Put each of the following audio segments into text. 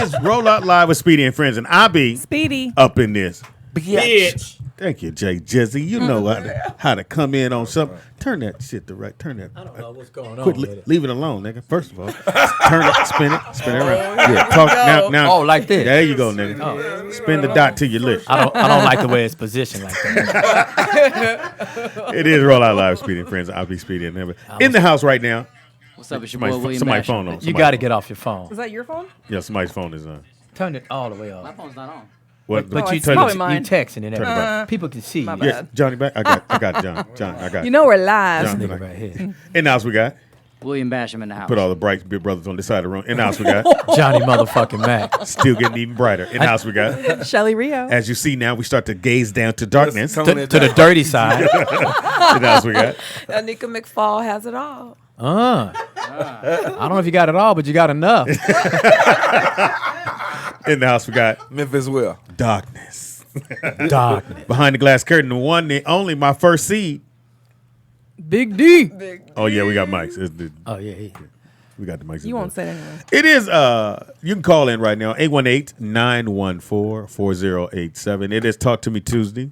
It's Roll Out Live with Speedy and Friends, and I be Speedy up in this. Bitch. Thank you, Jay Jizzy. You know how to come in on something. Turn that shit to right. Turn that. I don't know what's going on. Quit. Leave it alone, nigga. First of all, turn it, spin it around. Yeah, talk now. Oh, like this. There you go, nigga. Oh. Spin the dot to your lips. I don't like the way it's positioned like that. It is Roll Out Live with Speedy and Friends. I'll be Speedy and never in the house right now. What's up, it's your boy William Somebody's Basham. phone on. You got to get off your phone. Is that your phone? Yeah, somebody's phone is on. Turn it all the way My off. phone's not on. What? But you it's probably you mine. texting and Turn it everything. back. People can see. My you. bad. Yeah, Johnny back. I got John. I got. You know we're live. John. Nigga right here. In the house we got. William Basham in the house. Put all the bright big brothers on this side of the room. In the house we got. Johnny motherfucking Mac. Still getting even brighter. In the house we got. Shelly Rio. As you see now, we start to gaze down to darkness. To the dirty side. In the house we got. Anika McFall has it all. I don't know if you got it all, but you got enough. In the house we got. Memphis Will. Darkness. Darkness. Behind the glass curtain, the one, the only, my first seed. Big D. Oh yeah, we got mics. Oh, yeah. We got the mics. You won't say that anyway. It is, you can call in right now, 818-914-4087. It is Talk to Me Tuesday.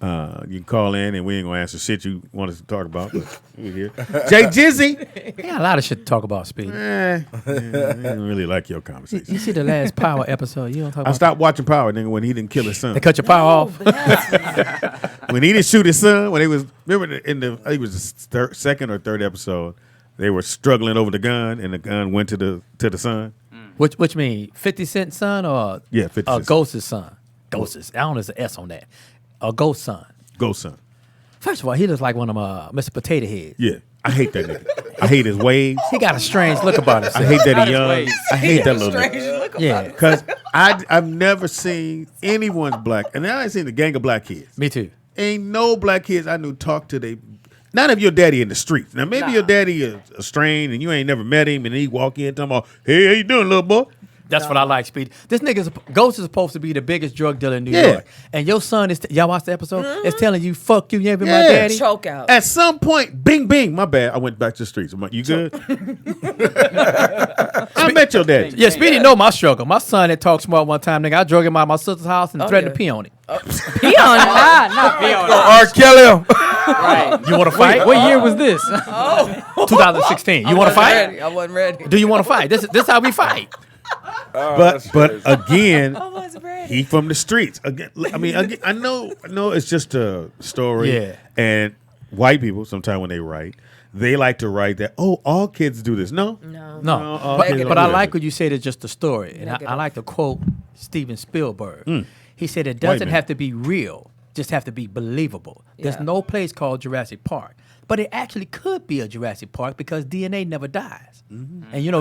You can call in and we ain't gonna answer shit you want us to talk about, but we're here. Jay Jizzy. We got a lot of shit to talk about, Speed. I didn't really like your conversation. You see the last Power episode? You don't talk I about stopped watching Power, nigga, when he didn't kill his son. They cut your power off. When he didn't shoot his son, when they was, remember in the, I think it was the second or third episode, they were struggling over the gun and the gun went to the son. Which mean 50 Cent son or Yeah, 50 Cent. Ghost's son? Ghost's. I don't know if there's an S on that. A Ghost son. Go son. First of all, he looks like one of Mr. Potato Heads. Yeah, I hate that nigga. I hate his waves. He got a strange look about him. I hate that he his young. ways. I hate that little nigga. Yeah, Because I've never seen anyone's black, and I ain't seen the gang of black kids. me too. Ain't no black kids I knew talk to they. Not if your daddy in the streets. Now maybe your daddy is a strain and you ain't never met him, and he walk in talking about, "Hey, how you doing, little boy?" That's what I like, Speed. This nigga's Ghost is supposed to be the biggest drug dealer in New Yeah. York, and your son is. Y'all watch the episode? It's telling you, "Fuck you, you ain't been my daddy." Choke out. At some point, bing, bing. My bad. I went back to the streets. I'm like, you good? I met your daddy. Yeah, Speedy know my struggle. My son that talked smart one time, nigga. I drug him out of my sister's house and threatened yeah. to pee on him. Pee on it. Not me on R. Kelly. Right. You want to fight? What year was this? 2016. You want to fight? I wasn't ready. Do you want to fight? This how we fight. But again, I wasn't ready. he from the streets. Again, I know it's just a story. Yeah. And white people, sometimes when they write, they like to write that, oh, all kids do this. No. No. No, Negative. but I like what you said. It's just a story, and I Negative. like to quote Steven Spielberg. He said it doesn't man. have to be real, just have to be believable. There's Yeah. no place called Jurassic Park, but it actually could be a Jurassic Park because DNA never dies. And you know,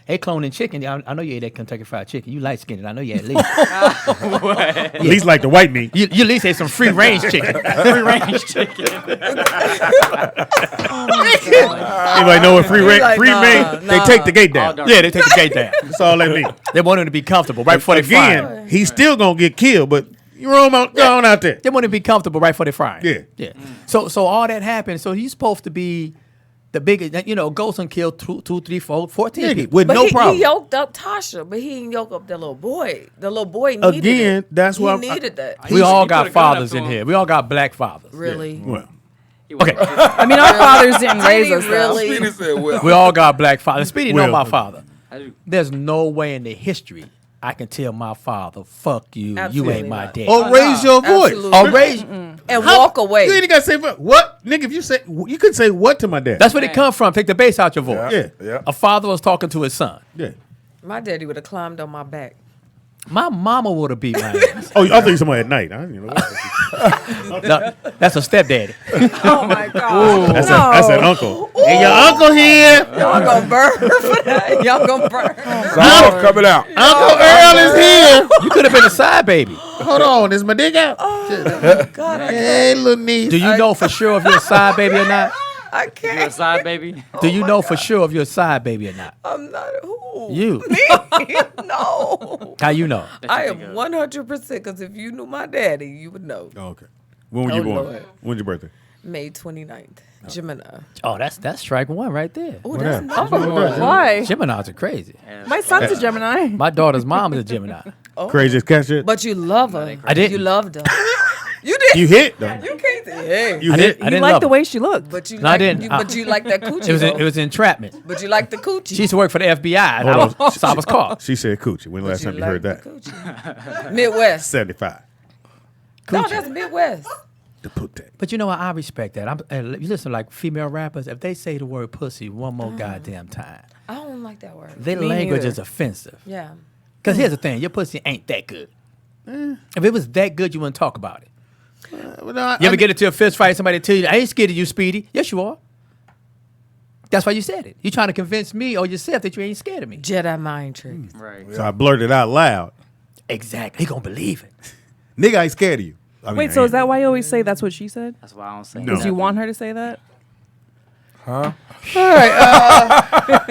hey, cloning chicken. I know you ate that Kentucky Fried Chicken. You light skinned. I know you at least. At least like the white meat. you at least ate some free range chicken. Free range chicken. Anybody know what free like, meat? They nah. take the gate down. Yeah, they take the gate down. That's all they mean. They want him to be comfortable right before they fry him. Again, he's still gonna get killed, but you roam out, go on out there. They want to be comfortable right before they fry him. Yeah. So all that happened. So he's supposed to be the biggest. You know, Ghost killed 2, 3, 4, 14 Nigga, people. with But no he problem. yoked up Tasha, but he didn't yoke up the little boy. The little boy needed Again, it. that's he why needed that. We all He got put a gun up fathers to in him. here. We all got black fathers. Really? Well, Okay. I mean, our fathers didn't raise us. Really? Speedy said, well. We all got black fathers. Speedy know Well, my father. I do. There's no way in the history I can tell my father, "Fuck you, you Absolutely ain't my not. dad." or raise your voice. Absolutely. Or raise. And walk away. You ain't gotta say what, nigga. If you say you could say what to my dad. That's where it come from. Take the bass out your voice. Yeah. A father was talking to his son. yeah. My daddy would have climbed on my back. My mama would have beat my ass. Oh, I thought you somebody at night. I didn't even know. No, that's a stepdaddy. Oh my God. That's an uncle. And your uncle here. Y'all gonna burn for that. Y'all gonna burn. Sauce coming out. Uncle Earl is here. You could have been a side baby. Hold on, is my dick out? God, Hey, little niece. Do you know for sure if you're a side baby or not? I You a can't. side baby? Do you know for sure if you're a side baby or not? I'm not. Who? You. Me? No. How you know? I am 100% because if you knew my daddy, you would know. Oh, okay. When were you Oh, born? Lord. When's your birthday? May 29th. Gemini. Oh, that's strike one right there. Oh, What that's happened? number one. Why? Geminis are crazy. My son's a Gemini. My daughter's mom is a Gemini. Craziest catch it. But you love her. I didn't. You loved her. You did. You hit though. You can't say, hey. You I hit. didn't. I You didn't like love the her. way she looked. But you No, I like, didn't. but you like that coochie. It was entrapment. But you like the coochie. She used to work for the FBI, and Hold on. so I was caught. She said coochie. When the last time you heard that? Midwest. 75. No, that's Midwest. The pootie. But you know what? I respect that. You listen to like female rappers. If they say the word pussy one more goddamn time, I don't like that word. their Me language neither. is offensive. Yeah. Because here's the thing: your pussy ain't that good. If it was that good, you wouldn't talk about it. Well, no, You ever get into a fist fight? Somebody tell you, "I ain't scared of you, Speedy." Yes, you are. That's why you said it. You trying to convince me or yourself that you ain't scared of me. Jedi mind trick. Right. So I blurted out loud. Exactly. He gonna believe it. Nigga, I ain't scared of you. I mean, Wait, I so is ain't- that why you always say that's what she said? That's why I don't say No. Because nothing. you want her to say that?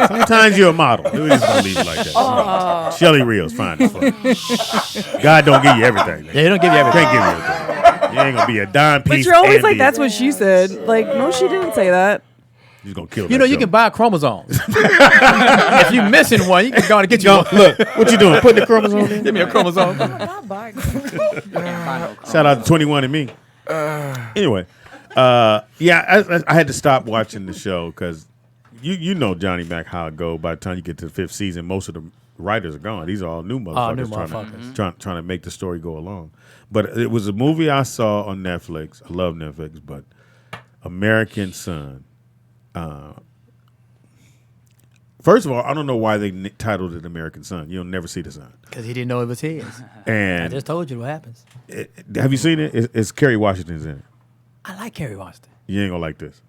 Sometimes you're a model. We just gonna leave it like that. Shelly Reel's fine as fuck. God don't give you everything. Yeah, he don't give you everything. Can't give you everything. You ain't gonna be a dime piece. But you're always and like, be- that's what she said. Like, no, she didn't say that. He's gonna kill. You know, that you show. can buy chromosomes. If you missing one, you can go and get you Go, one. look, what you doing? Putting the chromosome in? Give me a chromosome. Not buying. Shout out to 21 and me. Anyway, yeah, I had to stop watching the show because you know Johnny Mac how it go. By the time you get to the 5th season, most of the writers are gone. These are all new motherfuckers, new trying, motherfuckers. trying to make the story go along. But it was a movie I saw on Netflix. I love Netflix, but American Son. First of all, I don't know why they titled it American Son. You'll never see the son. Because he didn't know it was his. I And just told you what happens. have you seen it? It's Kerry Washington's in it. I like Kerry Washington. You ain't gonna like this.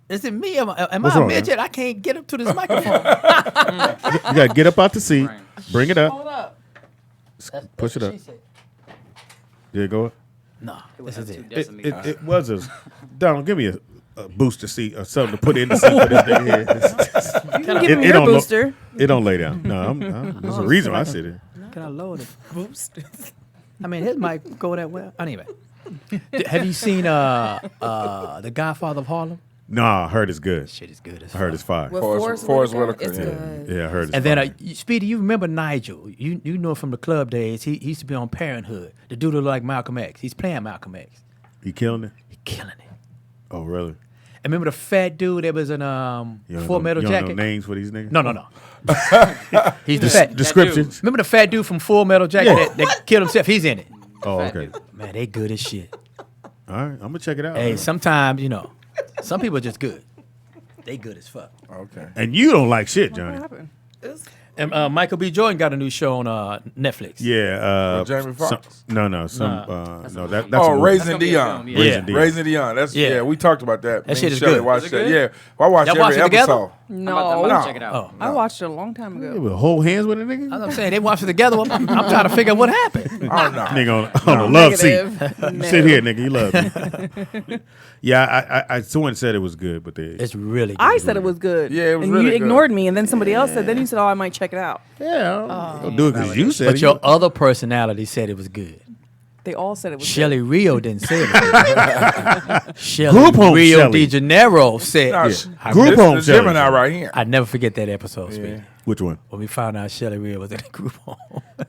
Is it me? Am I What's a wrong, midget? I can't get up to this microphone. You gotta get up out the seat, Right. bring it up, up. push it up. There you go. No, this is it. It was a Donald. Give me a booster seat or something to put in the seat for this thing here. You can give me your booster. It don't lay down. No, there's a reason why I sit here. Can I lower it? Boost. I mean, his might go that well. Anyway, have you seen The Godfather of Harlem? No, I heard it's good. Shit is good as I heard it's fire. With Forrest Forrest Whitaker, It's yeah. good. Yeah, I heard it's And fire. then, Speedy, you remember Nigel? You know from the club days. He used to be on Parenthood. The dude look like Malcolm X. He's playing Malcolm X. You killing it? He's killing it. Oh, really? And remember the fat dude that was in You don't Full know- Metal you don't Jacket? know names for these niggas? No. He's the fat. Descriptions? Remember the fat dude from Full Metal Jacket that killed himself? He's in it. Oh, okay. Man, they good as shit. All right, I'm gonna check it out. Hey, sometimes, some people are just good. They good as fuck. Okay. And you don't like shit, Johnny. And Michael B. Jordan got a new show on Netflix. Yeah. With Jamie Foxx? No. No, that's a Oh, movie. Raising gonna be a Dion. film, yeah. Raising Dion. Raising Dion. That's Yeah. yeah. We talked about that. That Me shit and is Shelley good. watched Is it that. good? Yeah. Well, I watched Y'all watch every it together? episode. I'm about No. to check it out. Oh, I watched it a long time You ago. would hold hands with a nigga? that's what I'm saying. They watched it together. I'm trying to figure out what happened. Oh no. Nigga on a love seat. Negative. Sit here, nigga. You love me. Yeah, I someone said it was good, but they It's really good. I said it was good. Yeah, it was and really you good. ignored me, and then somebody else said. Then you said, "Oh, I might check it out." don't do it because you said But it. your other personality said it was good. They all said it was. Shelly Rio didn't say it was good. Shelly Group home Rio Shelly. De Janeiro said. No, I Group this home is the Gemini Shelley. right here. I never forget that episode, Speedy. Which one? When we found out Shelly Rio was in the group home.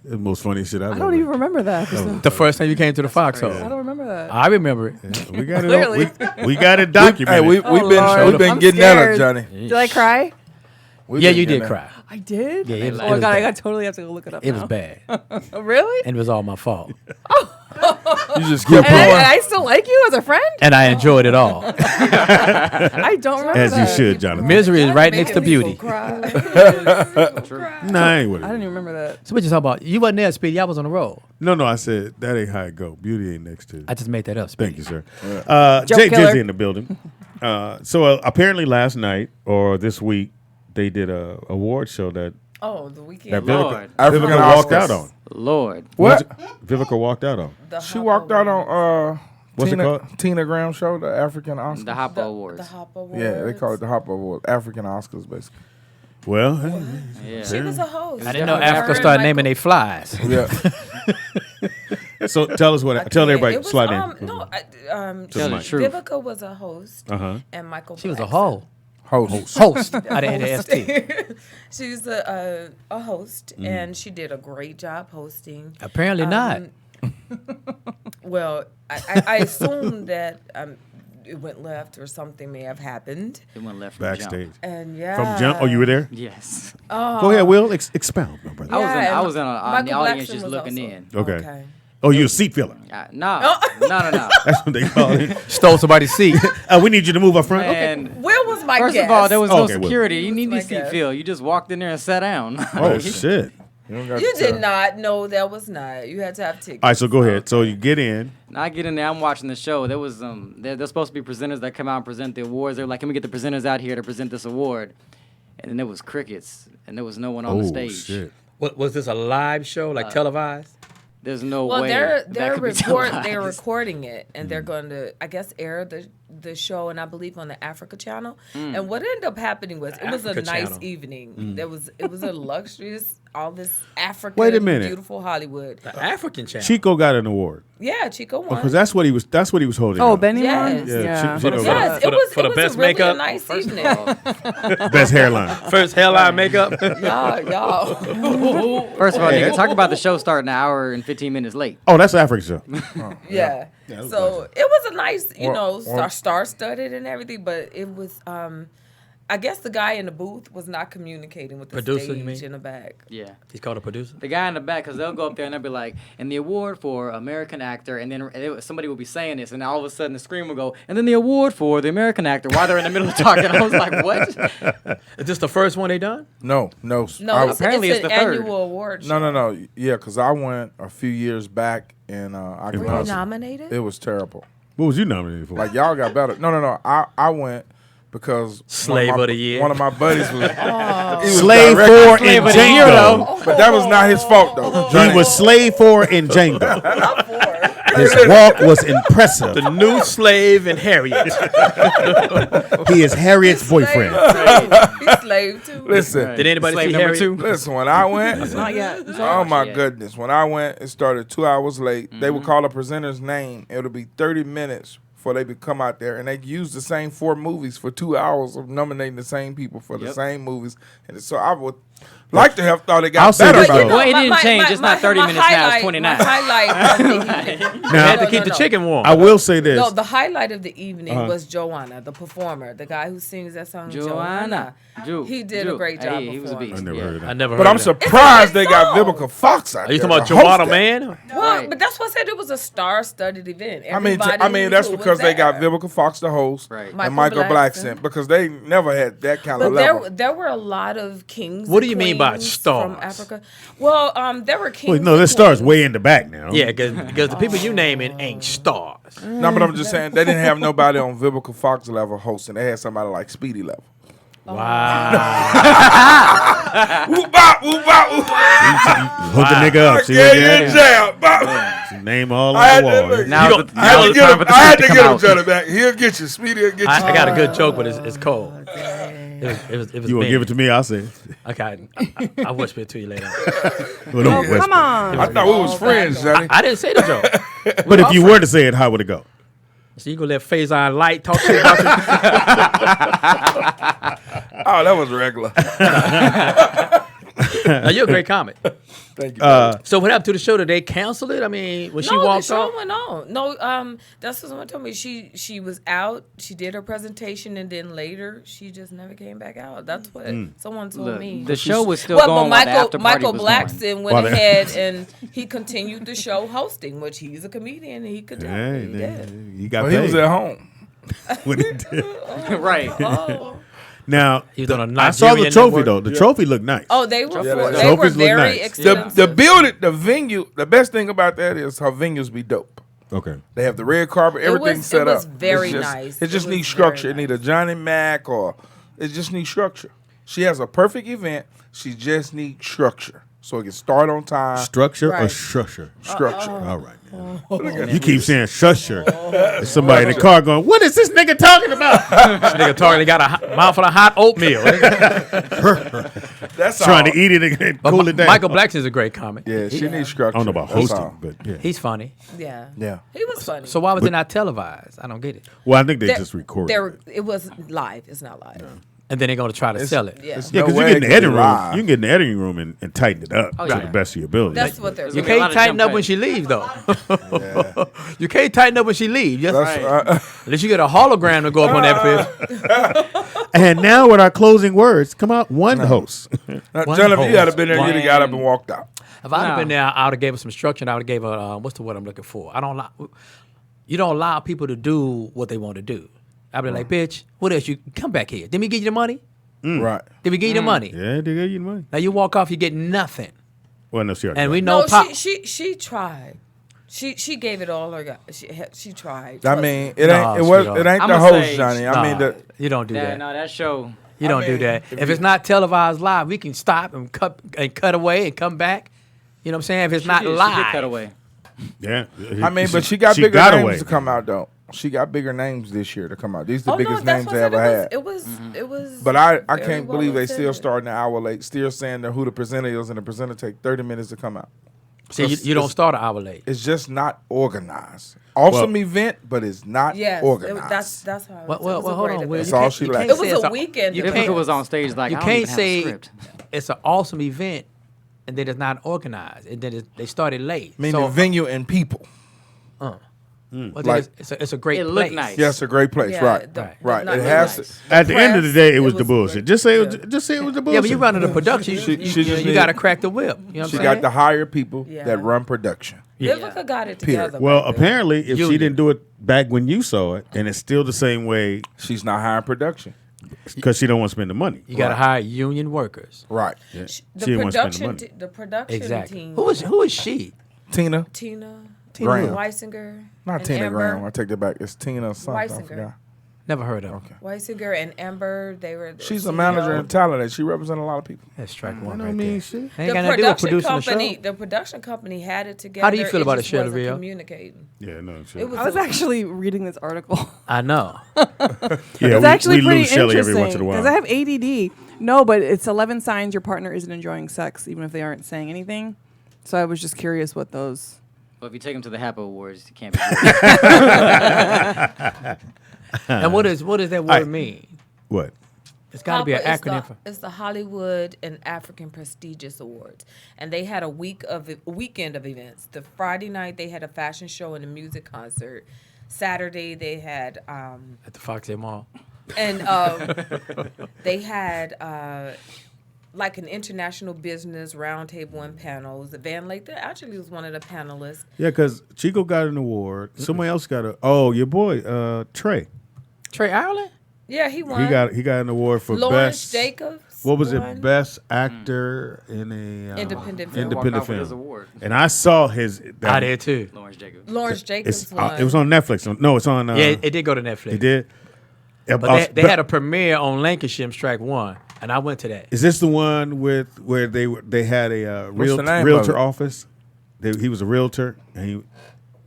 The most funny shit I've I don't even remember that. The first time you came to the foxhole. I don't remember that. I remember it. We got it. Clearly. We got it Hey, documented. we've Oh, been Lord. I'm getting at scared. it, Johnny. Did I cry? We've Yeah, been you getting did at cry. I did. Yeah, it was, Oh it my was god, I bad. totally have to go look it up. It now. was bad. Oh, really? And it was all my fault. You just kept And going. I still like you as a friend. And I enjoyed it all. I don't remember As you that. should, Jonathan. Misery is right next to Making people beauty. cry. Nah, I ain't with it. I didn't even remember that. So what you talking about? You wasn't there, Speedy. I was on the road. No, I said that ain't how it go. Beauty ain't next to it. I just made that up, Speedy. Thank you, sir. Joke Jay killer. Jizzy in the building. So apparently last night or this week they did a award show that Oh, the weekend. that Lord. African Vivica walked Oscars. out on. Lord. What? Vivica walked out on. The She Hopper walked out Awards. on What's it called? Tina Graham show, the African Oscars. The Hopper Awards. The Hopper Awards. Yeah, they call it the Hopper Awards. African Oscars, basically. Well, Yeah. She was a host. I didn't know Her Africa and started Michael- naming their flies. Yeah. So tell us what. I Tell can't. everybody. It was, Slide in. No, Tell the truth. Vivica was a host, and Michael. She was a Blackson. hoe. Host. Host. I didn't the ST. She's a host, and she did a great job hosting. Apparently not. Well, I assume that it went left or something may have happened. It went left from Backstage. Jump. And yeah. From jump. Oh, you were there. Yes. Go ahead, Will. Expound, my brother. I was in the Michael audience Blackson just was looking also- in. Okay. Oh, you a seat filler. No. That's what they call it. Stole somebody's seat. We need you to move up front. And Where was my first guest? of all, there was no Okay, well. security. You need my your seat guess. filled. You just walked in there and sat down. Oh shit. You did not. No, that was not. You had to have tickets. All right, so go ahead. So you get in. I get in there. I'm watching the show. There was there's supposed to be presenters that come out and present the awards. They're like, "Can we get the presenters out here to present this award?" And then there was crickets, and there was no one on the stage. Shit. What, was this a live show, like televised? There's no Well, way. they're that could be they're televised. recording it, and they're going to, I guess, air the show, and I believe on the Africa channel. And what ended up happening was it was a Africa nice channel. evening. It was a luxurious, all this African, Wait a minute. beautiful Hollywood. The African channel. Chico got an award Yeah, Chico won. because that's what he was. That's what he was holding. Oh, up. Benny Yes. won? Yeah, Chico got Yes, For it the- was for the it was best really makeup? a nice First evening. of all, best hairline. First hairline makeup. y'all. first of all, nigga, talk about the show starting an hour and 15 minutes late. Oh, that's an African show. Yeah. Yeah, it was So nice. it was a nice, Well, star-studded and everything, but it was, I guess the guy in the booth was not communicating with the Producer, stage you mean? in the back. Yeah. He's called a producer. The guy in the back, because they'll go up there and they'll be like, and the award for American actor, and then somebody will be saying this, and all of a sudden the screen will go, and then the award for the American actor, while they're in the middle of talking. I was like, what? Is this the first one they done? No. No, Apparently it's it's an the third. annual award show. No. Yeah, because I went a few years back, and I Were you nominated? It was terrible. What was you nominated for? Like y'all got better. No. I went because Slave of the year. One of my buddies was, he was Slave director- 4 in Slave of the year, Django. but that was not his fault though. He was Slave 4 in Django. His walk was impressive. The new slave and Harriet. He is Harriet's boyfriend. He's slave too. Listen, Did anybody Slave see number Harriet? 2? listen. When I went, Not yet. oh my Yeah. goodness, when I went, it started 2 hours late. They would call a presenter's name. It'll be 30 minutes before they would come out there, and they use the same 4 movies for 2 hours of nominating the same people for the Yep. same movies. And so I would like to have thought it got I'll say better. this, by though. now. Well, it didn't change. It's not 30 minutes now, it's highlight- 29. My highlight of the evening. They had to keep the chicken warm. I will say this. No, the highlight of the evening was Joanna, the performer, the guy who sings that song. Joanna. He did a great job. He was a performing. beast. I never heard of I that. never But heard I'm of that. surprised they got song. Vivica Fox out Are you there talking about to host Joanna that. Man? Well, Right. but that's what I said. It was a star-studded event. I mean, Everybody that's who because was they got there. Vivica Fox to host Right. and Michael Michael Blackson. Blackson because they never had that kind But of level. there were a lot of kings. What do and you mean by queens stars? from Africa? Well, there were kings. Well, no, and this star's queens. way in the back now. Yeah, because the people you naming ain't stars. No, but I'm just saying they didn't have nobody on Vivica Fox level hosting. They had somebody like Speedy level. Wow. Whoop bop, whoop bop, whoop. Hook the nigga I up. See gave what you a you jab. Bop. Name all I on the had to wall. look. Now You the, don't- I had now to it's get time him. for the I had script to to get come him, out. Johnny back. He'll get you. Speedy will get you. I got a good joke, but it's cold. It was You want to give it to me? I'll say it. Okay, I'll whisper it to you later. Well, don't Oh, whisper. come on. I thought we was friends, Johnny. I didn't say the joke. But if you were to say it, how would it go? So you gonna let Faison Light talk shit about you? Oh, that was regular. Now, you're a great comic. Thank you. So what happened to the show? Did they cancel it? I mean, when she No, the walked show off? went on. No, that's what someone told me. She was out. She did her presentation, and then later she just never came back out. That's what someone told Look, me. the show was still Well, going but while the after party Michael was going. Blackson went While the- ahead and he continued the show hosting, which he's a comedian and he could do. Hey, He did. he got But paid. he was at home. when he did. Right. Oh, Now, He was on a I saw the Nigerian trophy, network. though. The trophy looked nice. oh, they were Yeah, for, the they were trophies look very nice. expensive. The building, the venue, the best thing about that is her venues be dope. Okay. They have the red carpet, everything was- set it was up. very It's just- nice. It just It was needs structure. very It need a Johnny Mac or it just needs structure. She has a perfect event. She just needs structure. so it can start on time. Structure or Right. shusher? Structure. All right. Man. You keep saying shusher. There's somebody in the car going, what is this nigga talking about? This nigga talking, got a mouthful of hot oatmeal. That's Trying all. to eat it and But cool it down. Michael Blackson is a great comic. Yeah, she needs structure. I don't know about That's hosting, all. but yeah. He's funny. Yeah. Yeah. He was funny. So why was it not televised? I don't get it. Well, I think they There- just recorded there- it. It was live. It's not live. And then they're going to try to sell it. Yeah. It's Yeah, no because way you get in the it can editing be room. live. You can get in the editing room and tighten it up to yeah. the best of your ability. That's what they're You There's gonna be a lot can't of tighten up jump when cuts. she leaves, though. Yeah. You can't tighten up when she leaves. Just, That's, unless you get a hologram to go up on that fish. And now with our closing words, come out one host. now, One John, if you host. had been there, you'd have got up and walked out. If I'd have No. been there, I would have gave her some structure. And I would have gave her what's the word I'm looking for? I don't allow. You don't allow people to do what they want to do. I'd be like, bitch, what else? You come back here. Did we give you the money? Right. Did we give you the money? Yeah, they gave you the money. Now you walk off, you get nothing. Well, no, she already And got we it. know No, pop. she tried. She gave it all her got. She tried. I mean, it Nah, ain't. It was. sweetheart. It ain't the I'ma host, say- Johnny. I mean, Nah, the, you don't do that. No, that show. You don't do mean, that. if If it's not televised live, we can stop and cut away and come back. You know what I'm saying? If it's not She did live, cut away. Yeah. I mean, but she got bigger got names away. to come out though. She got bigger names this year to come out. These the Oh, biggest no, names they ever had. It was. It was. But I very can't well believe they still attended. starting an hour late. Still saying that who the presenter is, and the presenter take 30 minutes to come out. see, you don't start an hour late. It's just not organized. Awesome event, but it's not Yes, organized. that's how. Well, it was a hold great on. event. Will. That's You all can't- she you lacks. can't It was say it's a weekend. You If can't, it was on stage, like you I don't can't even have a say script. it's an awesome event and then it's not organized and then they started late. Meaning so, venue and people. well, then like- it's a great It place. looked nice. Yes, a great place. Yeah, Right. the- Right. not It has nice. to. At the end of the day, it was the was bullshit. great. Just say it was, Yeah. just say it was the bullshit. Yeah, but you running the production. She just you need- got to crack the whip. You know what She I'm got saying? to hire people Yeah. that run production. Vivica got it Period. together. Well, back then. apparently, if she Union. didn't do it back when you saw it, and it's still the same way She's not hiring production. because she don't want to spend the money. You got to Right. hire union workers. Right. the She didn't want to spend the production, money. the production Exactly. team. Who is she? Tina. Tina Graham. Weisinger, Not and Tina Amber. Graham. I take that back. It's Tina something. I Weisinger. forgot. Never heard of her. Weisinger and Amber. They were. the She's a CEO. manager and talented. She represents a lot of people. That's strike one I right mean, there. shit. Ain't The got nothing to do with production producing company. the show. The production company had it together. How do you feel about it, just Shirley wasn't Rio? communicating. Yeah, no shit. It was. I was actually reading this article. I know. yeah, It's actually we pretty lose Shelly every interesting once in a while. because I have ADD. No, but it's 11 signs your partner isn't enjoying sex, even if they aren't saying anything. So I was just curious what those. Well, if you take them to the HAPA Awards, you can't be. And what does that word mean? What? It's got to be an HAPA is acronym for. It's the Hollywood and African Prestigious Awards, and they had a weekend of events. The Friday night they had a fashion show and a music concert. Saturday they had At the Foxy Mall. and they had like an international business roundtable and panels. Van Lake actually was one of the panelists. Yeah, because Chico got an award. Somebody else got a. Oh, your boy Trey. Trey Ireland? Yeah, he won. He got an award for Lawrence best. Jacobs. What was won. it? Best actor in a Independent film. Walk independent off with his film. award. And I saw his. I did too. Lawrence Jacobs. Lawrence Jacobs It's, won. it was on Netflix. No, it's on. Yeah, it did go to Netflix. It did. Yeah, But they had a premiere on Lancashire Strike 1, and I went to that. Is this the one with where they had a What's the name of realtor it? office? He was a realtor, and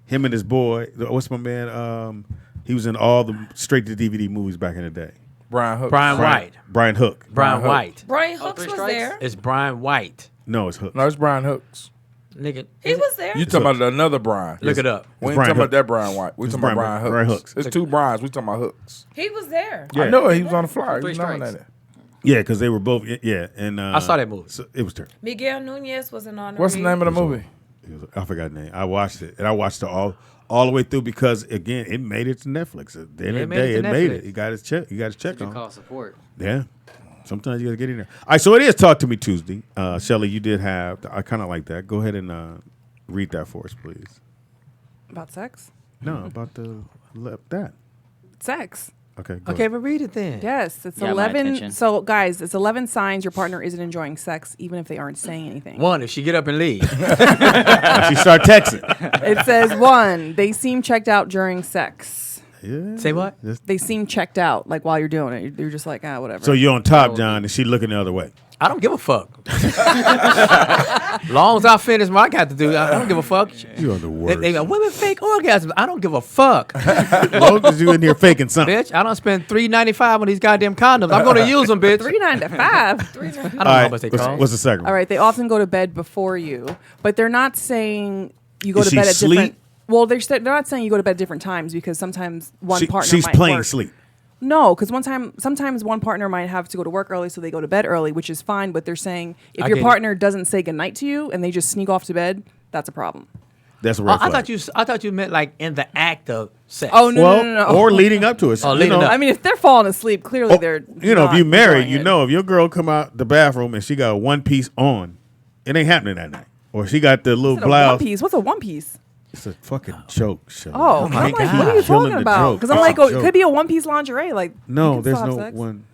him and his boy. What's my man? He was in all the straight to DVD movies back in the day. Brian Hook. Brian White. Brian Hook. Brian Hook. White. Brian Hooks Three was Strikes? there. It's Brian White. No, it's Hook. No, it's Brian Hooks. Nigga. He was there. You talking about another Brian? Look it up. We ain't Brian talking Hook. about that Brian White. We It's talking about Brian- Brian Brian Hooks. Hooks. It's two Brians. We talking about Hooks. He was there. Yeah. I know it. He was on the flyer. Three He was Strikes. nominated. Yeah, because they were both. Yeah, and I saw that movie. So it was terrible. Miguel Nunez was an honoree. What's the name of the movie? I forgot the name. I watched it, and I watched it all the way through because again, it made it to Netflix. At the end Yeah, of the it made day, it it to made Netflix. it. He got his check. He got his check You on. call support. Yeah. Sometimes you gotta get in there. All right, so it is Talk to Me Tuesday. Shelly, you did have. I kind of like that. Go ahead and read that for us, please. About sex? No, about that. Sex. Okay. Go Okay, ahead. but read it then. Yes, it's You got my 11. attention. So, guys, it's 11 signs your partner isn't enjoying sex, even if they aren't saying anything. One, if she get up and leave. She start texting. It says, 1, they seem checked out during sex. Yeah. Say what? That's- They seem checked out, like while you're doing it. You're just like, whatever. So you're on top, John, and she looking the other way. I don't give a fuck. Long as I finish what I got to do, I don't give a fuck. You are the worst. They go, women fake orgasms. I don't give a fuck. As long as you in here faking something. Bitch, I don't spend $3.95 on these goddamn condoms. I'm gonna use them, bitch. $3.95. I don't know All how right, much they what's, cost. what's the second one? All right, they often go to bed before you, but they're not saying you go Is to she bed at sleep? different. Well, they're not saying you go to bed at different times because sometimes one partner She's might playing work. sleep. No, because sometimes one partner might have to go to work early, so they go to bed early, which is fine. But they're saying if I your get it. partner doesn't say goodnight to you and they just sneak off to bed, that's a problem. That's a red I flag. thought you meant like in the act of sex. Oh no, well, no. or leading up to it. Oh, You leading know, up. I mean, if they're falling asleep, clearly they're. You know, if not you married, enjoying you it. know, if your girl come out the bathroom and she got a one piece on, it ain't happening that night. Or she got the little Is it a blouse. one piece? What's a one piece? It's a fucking joke, Shelly. Oh, my I'm like, God. what are you Killing talking the about? joke. Because I'm It's like, a oh, it joke. could be a one piece lingerie. Like, you No, can there's still have no sex. one.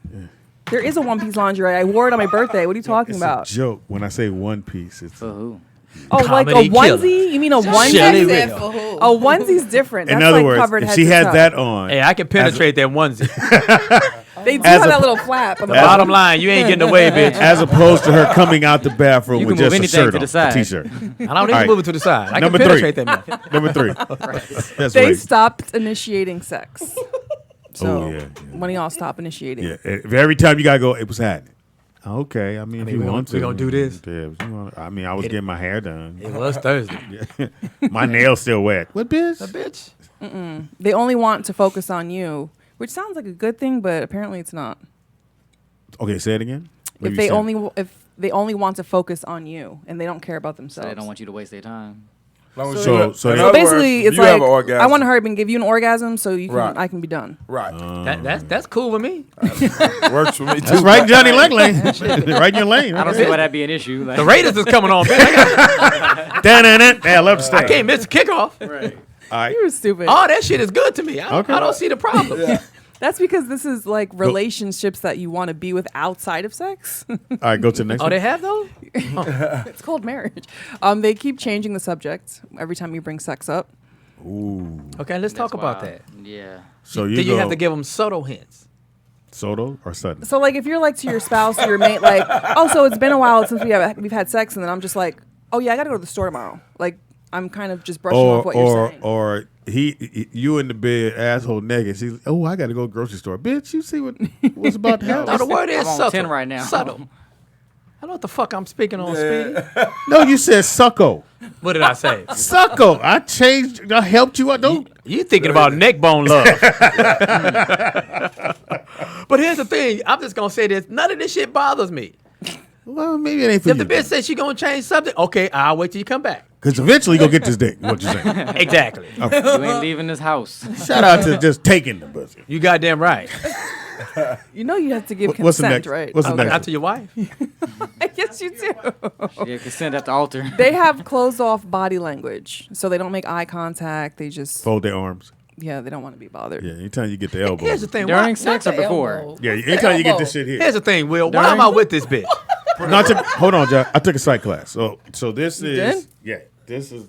There is a one piece lingerie. I wore it on my birthday. What are you talking It's about? a joke. When I say one piece, it's For who? Oh, like a Comedy killer. onesie? You mean a Shelly onesie? Ray. For who? A onesie's different. in That's other like words, covered if head she to has toe. that on, Hey, I can penetrate that onesie. They do as have a- that little flap. On the Bottom line, you ain't getting away, bitch. as opposed to her coming out the bathroom You with can move just a anything shirt to on, the a side. t-shirt. I don't need All to right. move it to the side. I Number can three. penetrate that motherfucker. Number 3. That's They right. stopped initiating sex. So Oh, yeah. when do y'all stop initiating? Yeah, if every time you gotta go, it was happening. Okay, I mean, if you we want gonna- we to, gonna do this? Yeah, if you want, I mean, I was getting my hair done. It was Thursday. My nails still wet. What, bitch? Bitch. They only want to focus on you, which sounds like a good thing, but apparently it's not. Okay, say it again. What If you they saying? only want to focus on you and they don't care about So themselves. they don't want you to waste their time. Long as So- you- so in they- other basically, words, it's you have like an orgasm. I want to hurry up and give you an orgasm so you can Right. I can be done. Right. That's cool with me. Works for me too. That's right, Johnny Lane. Right in your lane. I don't see why that'd be an issue. Like, The Raiders is coming on, bitch. I love to stay. I can't miss a kickoff. right. All right. You were stupid. All that shit is good to me. I don't see the problem. That's because this is like relationships that you want to be with outside of sex. All right, go to the next Oh, one. they have those? It's called marriage. They keep changing the subject every time you bring sex up. Ooh. Okay, let's talk That's about wild. that. Yeah. So you Do you go have to give them subtle hints? Soto or Sutton? So like if you're like to your spouse or your mate, like, oh, so it's been a while since we've had sex, and then I'm just like, oh yeah, I gotta go to the store tomorrow. Like I'm kind of just brushing off what you're saying. Or you in the bed, asshole naked. She's, oh, I got to go to the grocery store. Bitch, you see what's about to happen? No, the word is I'm on subtle. 10 right now. Subtle. I know what the fuck I'm speaking on, Speedy. No, you said sucko. What did I say? Sucko. I helped you out. Don't. You thinking about neck bone love. But here's the thing. I'm just going to say this. None of this shit bothers me. Well, maybe it ain't for If you. the bitch says she going to change something, okay, I'll wait till you come back. Because eventually you'll get this dick. What you saying? Exactly. You ain't leaving this house. Shout out to just taking the pussy. You goddamn right. You know you have to give What's the consent, next? right? What's the next? Not to your wife. Yes, you do. Yeah, consent at the altar. They have closed off body language, so they don't make eye contact. They just Fold their arms. they don't want to be bothered. Yeah, anytime you get the elbow. Here's the thing. During Why, sex or Not the before? elbow. Yeah, What's the anytime you get elbow? this shit here. here's the thing, Will. Why During- am I with this bitch? No, hold on, Jack. I took a psych class. So this is did? this is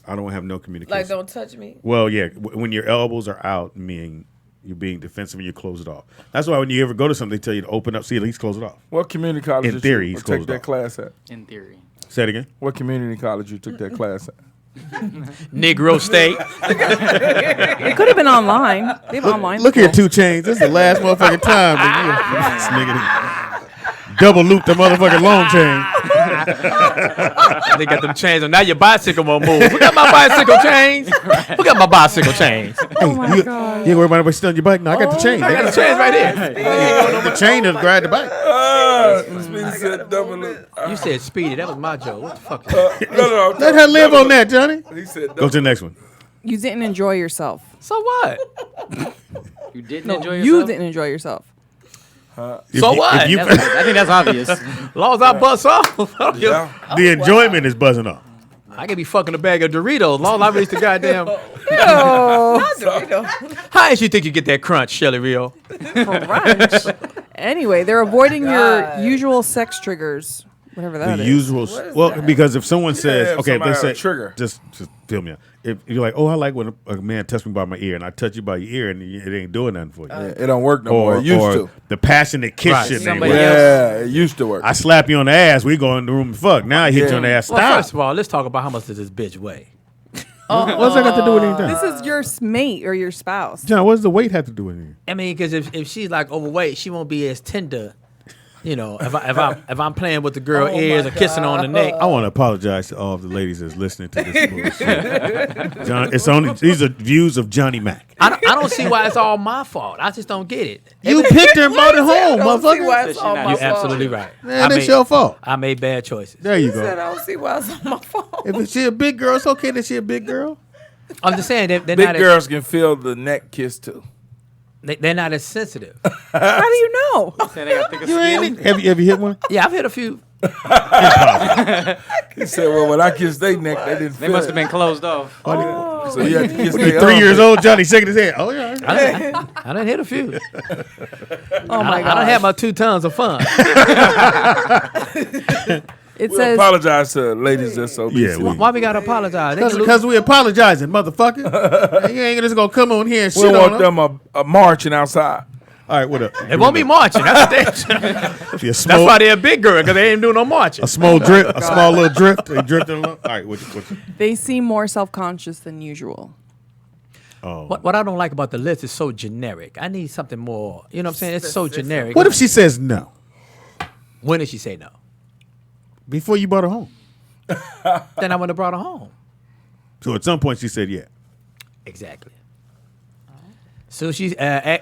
I don't have no communication. Like, don't touch me. Well, yeah, when your elbows are out, meaning you're being defensive and you close it off. That's why when you ever go to something, they tell you to open up, see, at least close it off. What community college In did theory, you he's take closed that off. class at? In theory. Say it again. What community college you took that class at? Negro state. It could have been online. They have online. Look here, school. 2 Chainz. This is the last motherfucking time that you nigga double loop the motherfucking long chain. They got them chains on. Now your bicycle won't move. Who got my bicycle chains? Who got my bicycle chains? Oh my you, god. You ain't worried about anybody stealing your bike? No, I got the chain. I got the nigga. chains right here. The chain to ride the bike. Speedy said double loop. You said Speedy. That was my joke. What the fuck? No. Let her live on that, Johnny. He said Go double. to the next one. You didn't enjoy yourself. So what? You didn't No, enjoy you yourself? didn't enjoy yourself. If So you- what? if you- I think that's obvious. As long as I bust off, I don't give a- Yeah. the enjoyment is buzzing off. I can be fucking a bag of Doritos. As long as I reach the goddamn. Dorito. How did you think you get that crunch, Shelly Rio? Crunch. Anyway, they're avoiding your God. usual sex triggers, whatever that The is. usual. What is Well, that? because if someone says, have okay, if they somebody say on a trigger. just feel me. If you're like, oh, I like when a man touched me by my ear, and I touch you by your ear, and it ain't doing nothing for you. Yeah, it don't work no more. It used to. The passionate kiss Right. shit. ain't Somebody working. else. Yeah, it used to work. I slap you on the ass. We go in the room and fuck. Now I hit you on the ass. Well, Stop. first of all, let's talk about how much does this bitch weigh? What's that got to do with anything? This is your mate or your spouse. John, what does the weight have to do with anything? I mean, because if she's like overweight, she won't be as tender. You know, if I'm playing with the girl ears or kissing on the neck. I want to apologize to all of the ladies that's listening to this bullshit. John, these are views of Johnny Mac. I don't see why it's all my fault. I just don't get it. You picked her and brought it home, I don't see motherfucker. why it's all You're my You're fault. absolutely right. Man, that's your fault. I made bad choices. There you I said, go. I don't see why it's all my fault. If she a big girl, it's okay that she a big girl. I'm just saying they're Big not girls can feel the neck kiss too. they're not as sensitive. How do you know? Saying they got thicker You skin. ain't have you hit one? Yeah, I've hit a few. He said, well, when I kissed their neck, they didn't They feel must it. have been closed off. So you had to kiss He's their 3 years old, Johnny shaking his head. Oh yeah. I done hit a few. Oh my I done god! had my 2 tons of fun. It We says apologize to ladies that's obese. Yeah, Why we gotta apologize? They can lose- Because we apologizing, motherfucker. You ain't just gonna come on here and We shit want on them. them marching outside. All right, what up? It won't be marching. That's the thing. If you That's smoke, why they're a big girl, because they ain't doing no marching. a small drip, a small little drift. They drifting along. All right, what? they seem more self-conscious than usual. Oh. What I don't like about the list is so generic. I need something more. You know what I'm saying? It's so generic. What if she says no When did she say no? before you brought her home? Then I would have brought her home. So at some point she said yeah. Exactly. So she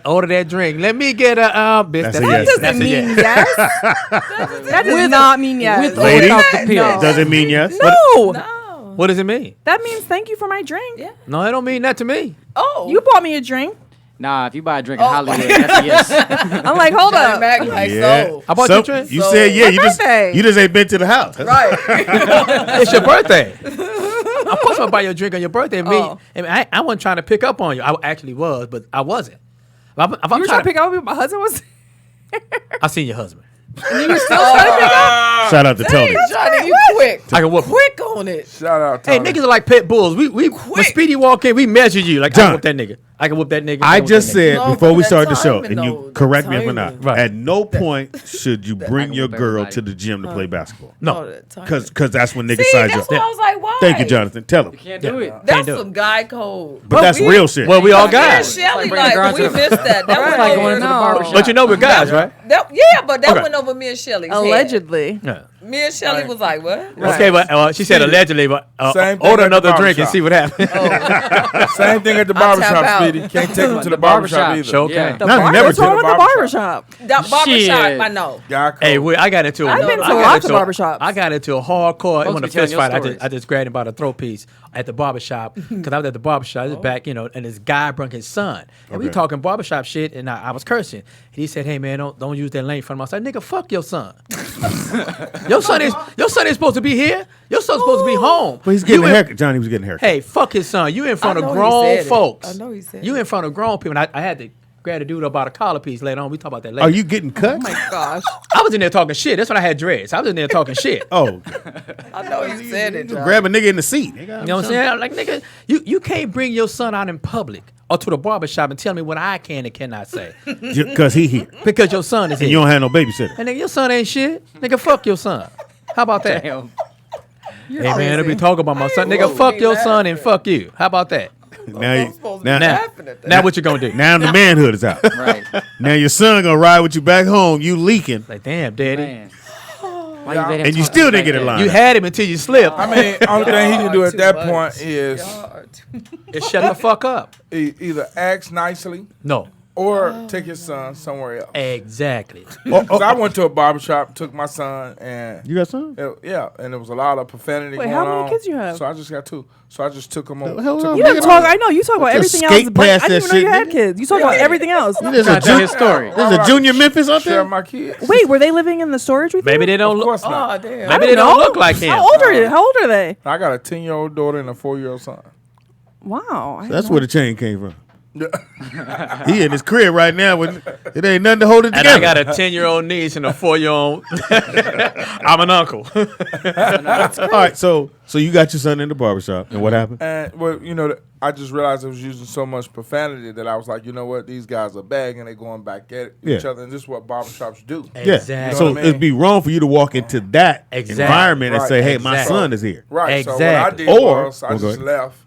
ordered that drink. Let me get a bitch. That's a That yes. doesn't That's a mean yes. yes. That does not mean yes. With or Lady? without the pills. No. Does it mean yes? No, No. What does it mean? that means thank you for my drink. Yeah. No, it don't mean that to me. Oh. You bought me a drink. Nah, if you buy a drink in Hollywood, that's a yes. I'm like, hold Johnny up. Mac like Yeah. so. I bought you a drink. You said yeah. My You just birthday. you just ain't been to the house. Right. It's your birthday. Of course, I'm gonna buy you a drink on your birthday. Oh. I wasn't trying to pick up on you. I actually was, but I wasn't. If I'm You were trying to pick up. My husband was. I seen your husband. You were still trying to pick up. Shout out to Tony. Johnny, you quick. I can whoop him. Quick on it. Shout out to Hey, niggas are like pit bulls. When Speedy walk in, we measure you. Like, I John. can whoop that nigga. I can whoop that nigga. I can whoop just that nigga. said No, before but we that started the show, timing, and you though, correct me if I'm timing. not. Right. At no point should you bring can your whoop girl everybody. to the gym to play basketball. No. Because that's when niggas See, size you that's up. why I was like, why? Thank you, Jonathan. Tell him. Can't do it. That's do it. some guy code. But that's real shit. Well, we all Me and guys. Shelly, It's like bringing like, girls we to the- missed that. That It's went like over. going to the No. barbershop. But you know we're guys, right? Yeah, but that Okay. went over me and Shelly's head. Allegedly. Yeah. Me and Shelly was like, what? Okay, but she said allegedly, but Same thing order at the another drink and barbershop. see what happens. Same thing at the I'll tap barbershop, out. Speedy. Can't take them to the The barbershop barbershop. either. Sure Yeah. can. The No, you bar- never What's to wrong the with the barbershop. barbershop? That barbershop, Shit. I know. Guy code. Hey, I got into. I've been to I got lots of into- barbershops. I got into a hardcore. It Supposed was to a be fist telling fight. your I stories. just grabbed him by the throat piece at the barbershop because I was at the barbershop. This back, and this guy brought his son, and we Okay. talking barbershop shit, and I was cursing. And he said, "Hey man, don't use that lane in front of me." I said, "Nigga, fuck your son. your son is supposed to be here. Your son's supposed to be home. But he's getting You a in- haircut. Johnny was getting a haircut. Hey, fuck his son. You in front I of know he grown said it. folks. I know he said You it. in front of grown people. And I had to grab the dude about a collar piece later on. We talk about that later. Are you getting cut? Gosh. I was in there talking shit. That's when I had dreads. I was in there talking shit. Oh, I know you said it, John. grab a nigga in the seat. Nigga. You know what I'm saying? I'm like, nigga, you can't bring your son out in public or to the barbershop and tell me what I can and cannot say. Because he here. Because your son is And here. you don't have no babysitter. And nigga, your son ain't shit. Nigga, fuck your son. How about that? Damn. Hey man, they be talking about my son. Nigga, supposed fuck to your be son and fuck you. How about that? Now, you, supposed to now, be now, laughing at that. Now what you gonna do? now the manhood is out. Right. Now your son gonna ride with you back home. You leaking, Like, damn, daddy. Man. Why you let him and you talk still like didn't get it that? lined You up. had him until you slipped. I mean, only thing he can do at Too that much. point is Y'all are too- Just shut the fuck up. either act nicely No. or take his son somewhere else. Exactly. Because I went to a barbershop, took my son, and You got son? yeah, and there was a lot of profanity Wait, going how many on. kids you have? So I just got 2. So I just took him on. hell took no. him You on didn't the talk. barber- I know you talk about Just everything else. skate But I past didn't even that know you shit, had nigga. kids. You talk about everything else. There's a, Not tell ju- his story. there's a junior Memphis up Share there. my kids. Wait, were they living in the storage with you? Maybe they don't Of look. course not. Oh, damn. Maybe they don't look like him. How old are you? How old are they? I got a 10-year-old daughter and a 4-year-old son. Wow. I That's don't where know. the chain came from. He in his crib right now when it ain't nothing to hold it And together. I got a 10-year-old niece and a 4-year-old. I'm an uncle. All right, so you got your son in the barbershop, and what happened? And well, I just realized I was using so much profanity that I was like, you know what, these guys are bagging, they going back at each Yeah. other, and this is what barbershops do. Yeah. Exactly. So You know what I mean? it'd be wrong for you to walk into that Exactly. environment and Right. say, "Hey, my Exactly. son is here." Right. So what Exactly. I did Or- was I go just ahead. left,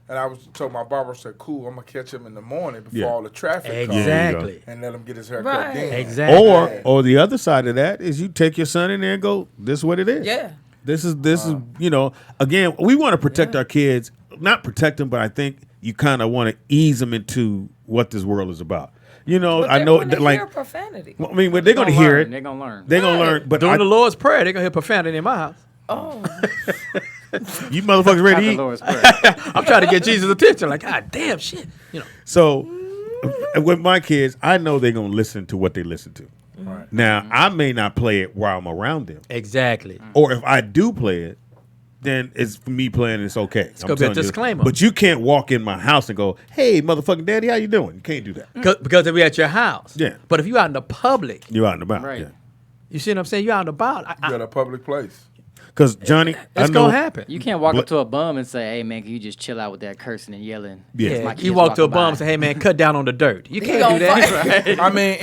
and I told my barber, said, "Cool, I'm gonna catch him in the morning before Yeah. all the traffic comes, Exactly. and let him get his haircut Right. then." Exactly. Or the other side of that is you take your son in there and go, "This is what it is." Yeah. This is again, we want to protect our kids, not protect them, but I think you kind of want to ease them into what this world is about. But I they're know gonna that, like, hear profanity. I mean, but they're going to hear it. They're gonna learn. They're going to learn. But Doing the Lord's Prayer, they're going to hear profanity in my house. Oh, you motherfuckers ready Not to the eat? Lord's Prayer. I'm trying to get Jesus' attention. Like, God damn shit. So with my kids, I know they're going to listen to what they listen to. Right. Now, I may not play it while I'm around them. Exactly. Or if I do play it, then it's for me playing. It's okay. It's gonna be a disclaimer. But you can't walk in my house and go, "Hey, motherfucking daddy, how you doing?" You can't do that. Because they'll be at your house. Yeah. But if you out in the public, You're out and about. Right. Yeah. you see what I'm saying? You out and about. You got a public place. Because Johnny, I It's know. going to happen. You can't walk up to a bum and say, "Hey man, can you just chill out with that cursing and yelling?" Yeah. It's my Yeah, kids you walk to a walking bum by. and say, hey, man, cut down on the dirt. You can't gonna do that. fight. Right? I mean,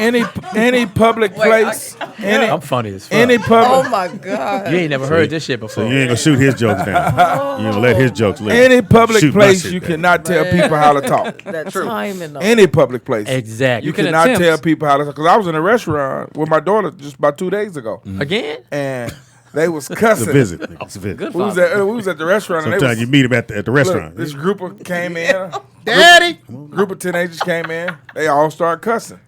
any public Wait, place, I'm funny as fuck. any public, oh my God. You ain't never heard this shit before. So you ain't gonna shoot his jokes down. You gonna let his jokes live. any public Shoot my place, shit you down. cannot tell people how to talk. That timing though. Any public place, Exactly. you can cannot attempt. tell people how to talk. Because I was in a restaurant with my daughter just about 2 days ago, Again? and they was It's cussing. a visit. nigga. It's a visit. Good We was father. at the restaurant, and they Sometimes was, you meet him at the look, restaurant. this group of came in, Daddy. group of teenagers came in. They all started cussing.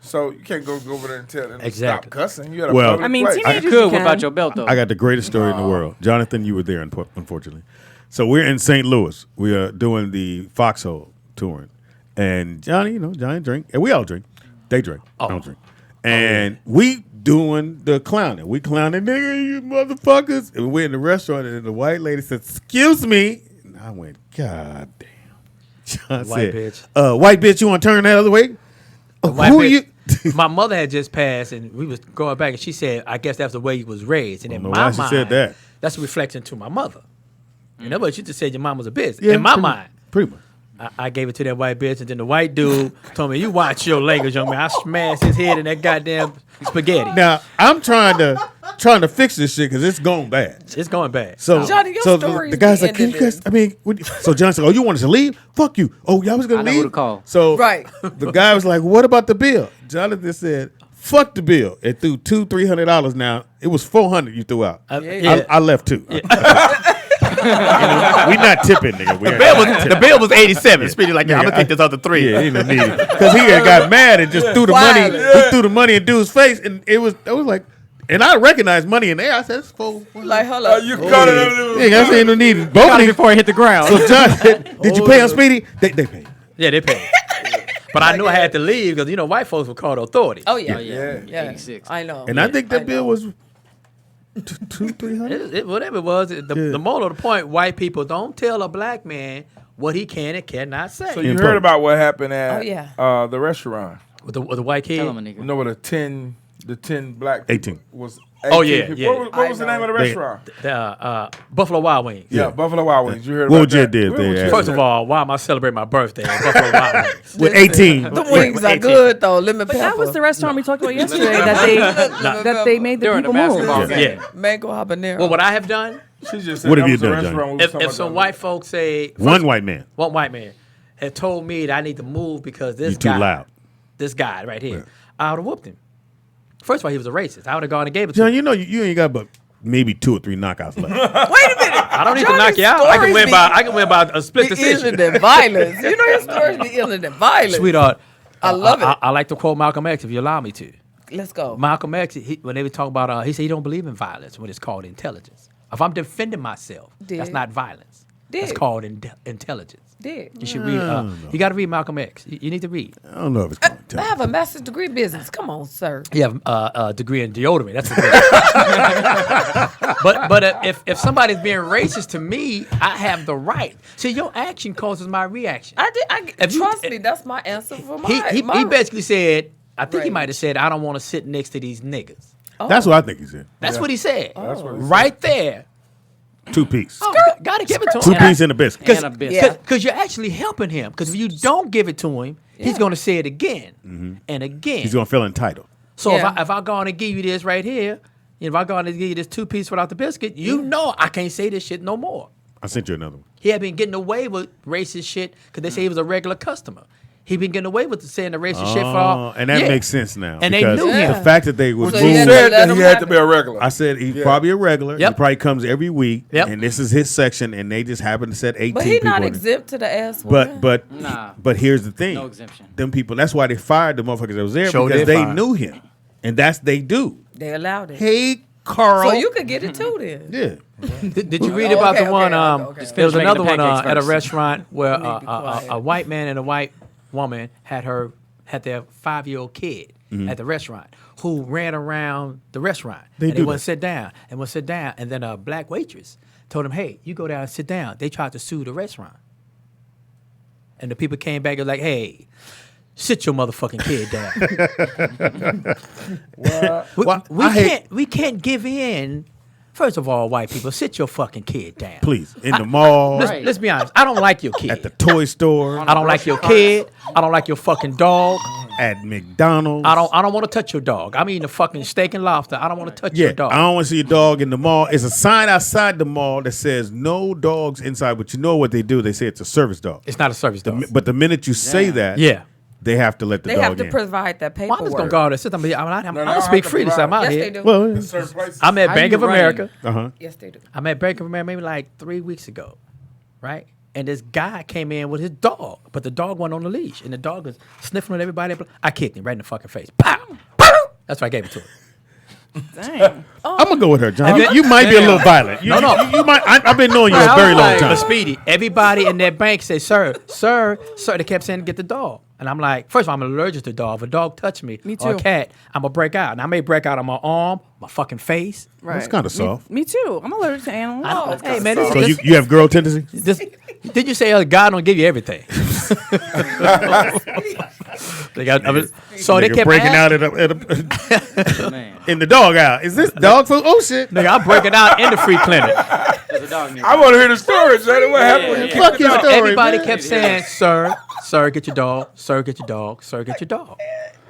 So you can't go over there and tell them to Exactly. stop cussing. You at a Well- public I mean, place. teenagers You you could can. whip out your belt though. I got the greatest story in the world. Jonathan, you were there, unfortunately. So we're in St. Louis. We are doing the Foxhole touring. And Johnny, Johnny drink. And we all drink. They drink. I don't drink. And we doing the clowning. We clowning, nigga, you motherfuckers. And we're in the restaurant, and the white lady said, "Excuse me." And I went, "God damn." John White said, white bitch, you want to turn the other way? White Who bitch. you? My mother had just passed, and we was going back, and she said, I guess that's the way he was raised. And in know my why she mind, said that. that's a reflection to my mother. In other words, she just said your mom was a bitch. Yeah, in my pretty- mind. Pretty much. I gave it to that white bitch, and then the white dude told me, "You watch your language, young man." I smashed his head in that goddamn spaghetti. Now, I'm trying to fix this shit because it's going bad. It's going bad. So, Johnny, your so stories the guy's be like, "Can you ended guys?" I mean, so John said, "Oh, you want us to leave? Fuck you! Oh, y'all was gonna I know leave." who to call. So, Right. the guy was like, "What about the bill?" Jonathan said, "Fuck the bill." It threw $200-$300 now. It was $400 you threw out. Yeah. I left too. We not tipping, nigga. The bill was 87. Speedy like, I'm gonna take this other three. Yeah, he didn't need it because he had got mad and just threw the money. He threw the money in dude's face, and I was like, and I recognized money in there. I said, "It's $400." Like, hold up. you caught it. Yeah, I said, "No need it." Both Got of it these. before it hit the ground. So John said, "Did you pay on Speedy?" They paid. Yeah, they paid. But I knew I had to leave because white folks were called authorities. Oh yeah. Yeah. Yeah. 86. I know. And I think that bill know. was $200-$300. Whatever it was, the moral of the point: white people don't tell a black man what he can and cannot say. So you In heard public. about what happened at Oh, yeah. the restaurant? with the white kid. Tell him a nigga. You know, with the 10 black people 18. was 18 Oh, yeah, people. yeah. What was the name of the They- restaurant? The Buffalo Wild Wings. Yeah, Buffalo Wild Wings. You heard What about would you that? do if What they would you asked do? First of all, why am I celebrating my birthday at Buffalo Wild Wings? With 18. The wings are 18. good though. Lemon But pepper. that was the restaurant we talked about yesterday that they made the During the people move. basketball game. Yeah. mango habanero. Well, what I have done, She just said What have that you was the done, restaurant Johnny? we was if talking about some the white folks say One white man. one white man had told me that I need to move because this You too guy, loud. this guy right here, I would have whooped him. First of all, he was a racist. I would have gone and gave it to John, him. you know you ain't got but maybe 2 or 3 knockouts left. Wait a minute. I don't need to Johnny's knock you out. I can stories win by a split be decision. iller than violence. You know your stories be iller than violence. Sweetheart, I love it. I like to quote Malcolm X if you allow me to. Let's go. Malcolm X, when they were talking about, he said he don't believe in violence when it's called intelligence. If I'm defending myself, that's Dig. not violence. That's Did. called intelligence. Did. You should read. You got to read Malcolm X. You need to read. I don't know if it's called I have a master's degree in business. Come on, sir. You have a degree in deodorant. That's what if somebody's being racist to me, I have the right. See, your action causes my reaction. Trust me, that's my answer for He my basically said, I think he Rage. might have said, I don't want to sit next to these niggas. That's what I think he said. That's what he said. That's what he said. Right there. 2-piece. Oh, gotta give it to him. 2-piece in a biscuit. And a biscuit. Because you're actually helping him. Because if you don't give it to him, he's going to say it again and again. He's gonna feel entitled. So Yeah. if I go on and give you this right here, if I go on and give you this 2-piece without the biscuit, you know I can't say this shit no more. I sent you another one. He had been getting away with racist shit because they say he was a regular customer. He been getting away with saying the racist shit for all. And that Yeah. makes sense now. And they because knew him. The fact that they was So You you had moving. to said let that he him had have to be a regular. I said he's Yeah. probably a regular. Yep. He probably comes every week. Yep. And this is his section, and they just happen to set 18 But he people. not in it. exempt to the ass. Nah. But here's the thing. No exemption. Them people. That's why they fired the motherfuckers that was there Sure because did they fire. knew him, and that's they do. They allowed it. Hey, Carl. So you could get it too then. Yeah. Did you read Oh, about okay, the one? okay, okay. There was Finish making another the one pancakes at a first. restaurant where Let me be quiet. a white man and a white woman had their 5-year-old kid at the restaurant who ran around the restaurant. They and do they wouldn't that. sit down and wouldn't sit down. And then a black waitress told him, "Hey, you go down and sit down." They tried to sue the restaurant, and the people came back and was like, "Hey, sit your motherfucking kid down." We can't give in. First of all, white people, sit your fucking kid down. Please, in the mall, Let's, Right. let's be honest. I don't like your kid. at the toy store, I don't like your kid. I don't like your fucking dog. at McDonald's. I don't want to touch your dog. I'm eating a fucking steak and lobster. I don't want to touch Yeah, your dog. I don't want to see your dog in the mall. It's a sign outside the mall that says no dogs inside. But you know what they do? They say it's a service dog. It's not a service dog. But the minute you say that, Yeah. they have to let the They dog have to in. provide that Well, paperwork. I'm just gonna go out and sit. I'm they gonna don't speak have to freely. So I'm out Yes, here. they do. Well, In certain places. I'm at How Bank you of running? America. uh-huh. Yes, they do. I'm at Bank of America maybe like 3 weeks ago, right? And this guy came in with his dog, but the dog wasn't on the leash, and the dog was sniffing at everybody. I kicked him right in the fucking face. Pow! Pow! That's why I gave it to him. Dang. I'm gonna go with her, John. And then- You might be a little violent. You, No. You might. I've been knowing you a very long But time. Speedy, everybody in that bank say, sir. They kept saying, get the dog. And I'm like, first of all, I'm allergic to dog. If a dog touch me, Me or a too. cat, I'm going to break out. And I may break out on my arm, my fucking face. Right. That's kinda soft. Me too. I'm allergic to animals. Hey, man, So you have girl tendency? did you say God don't give you everything? They got, so they Nigga kept breaking asking, out at a, Man, in the dog out. Is this dog food? Oh shit! nigga, I'm breaking out in the free clinic. there's a dog near I want to hear the story, Johnny. What happened when you yeah. kicked Fuck the your dog? story, Everybody man. kept saying, sir, get your dog, sir, get your dog, sir, get your dog.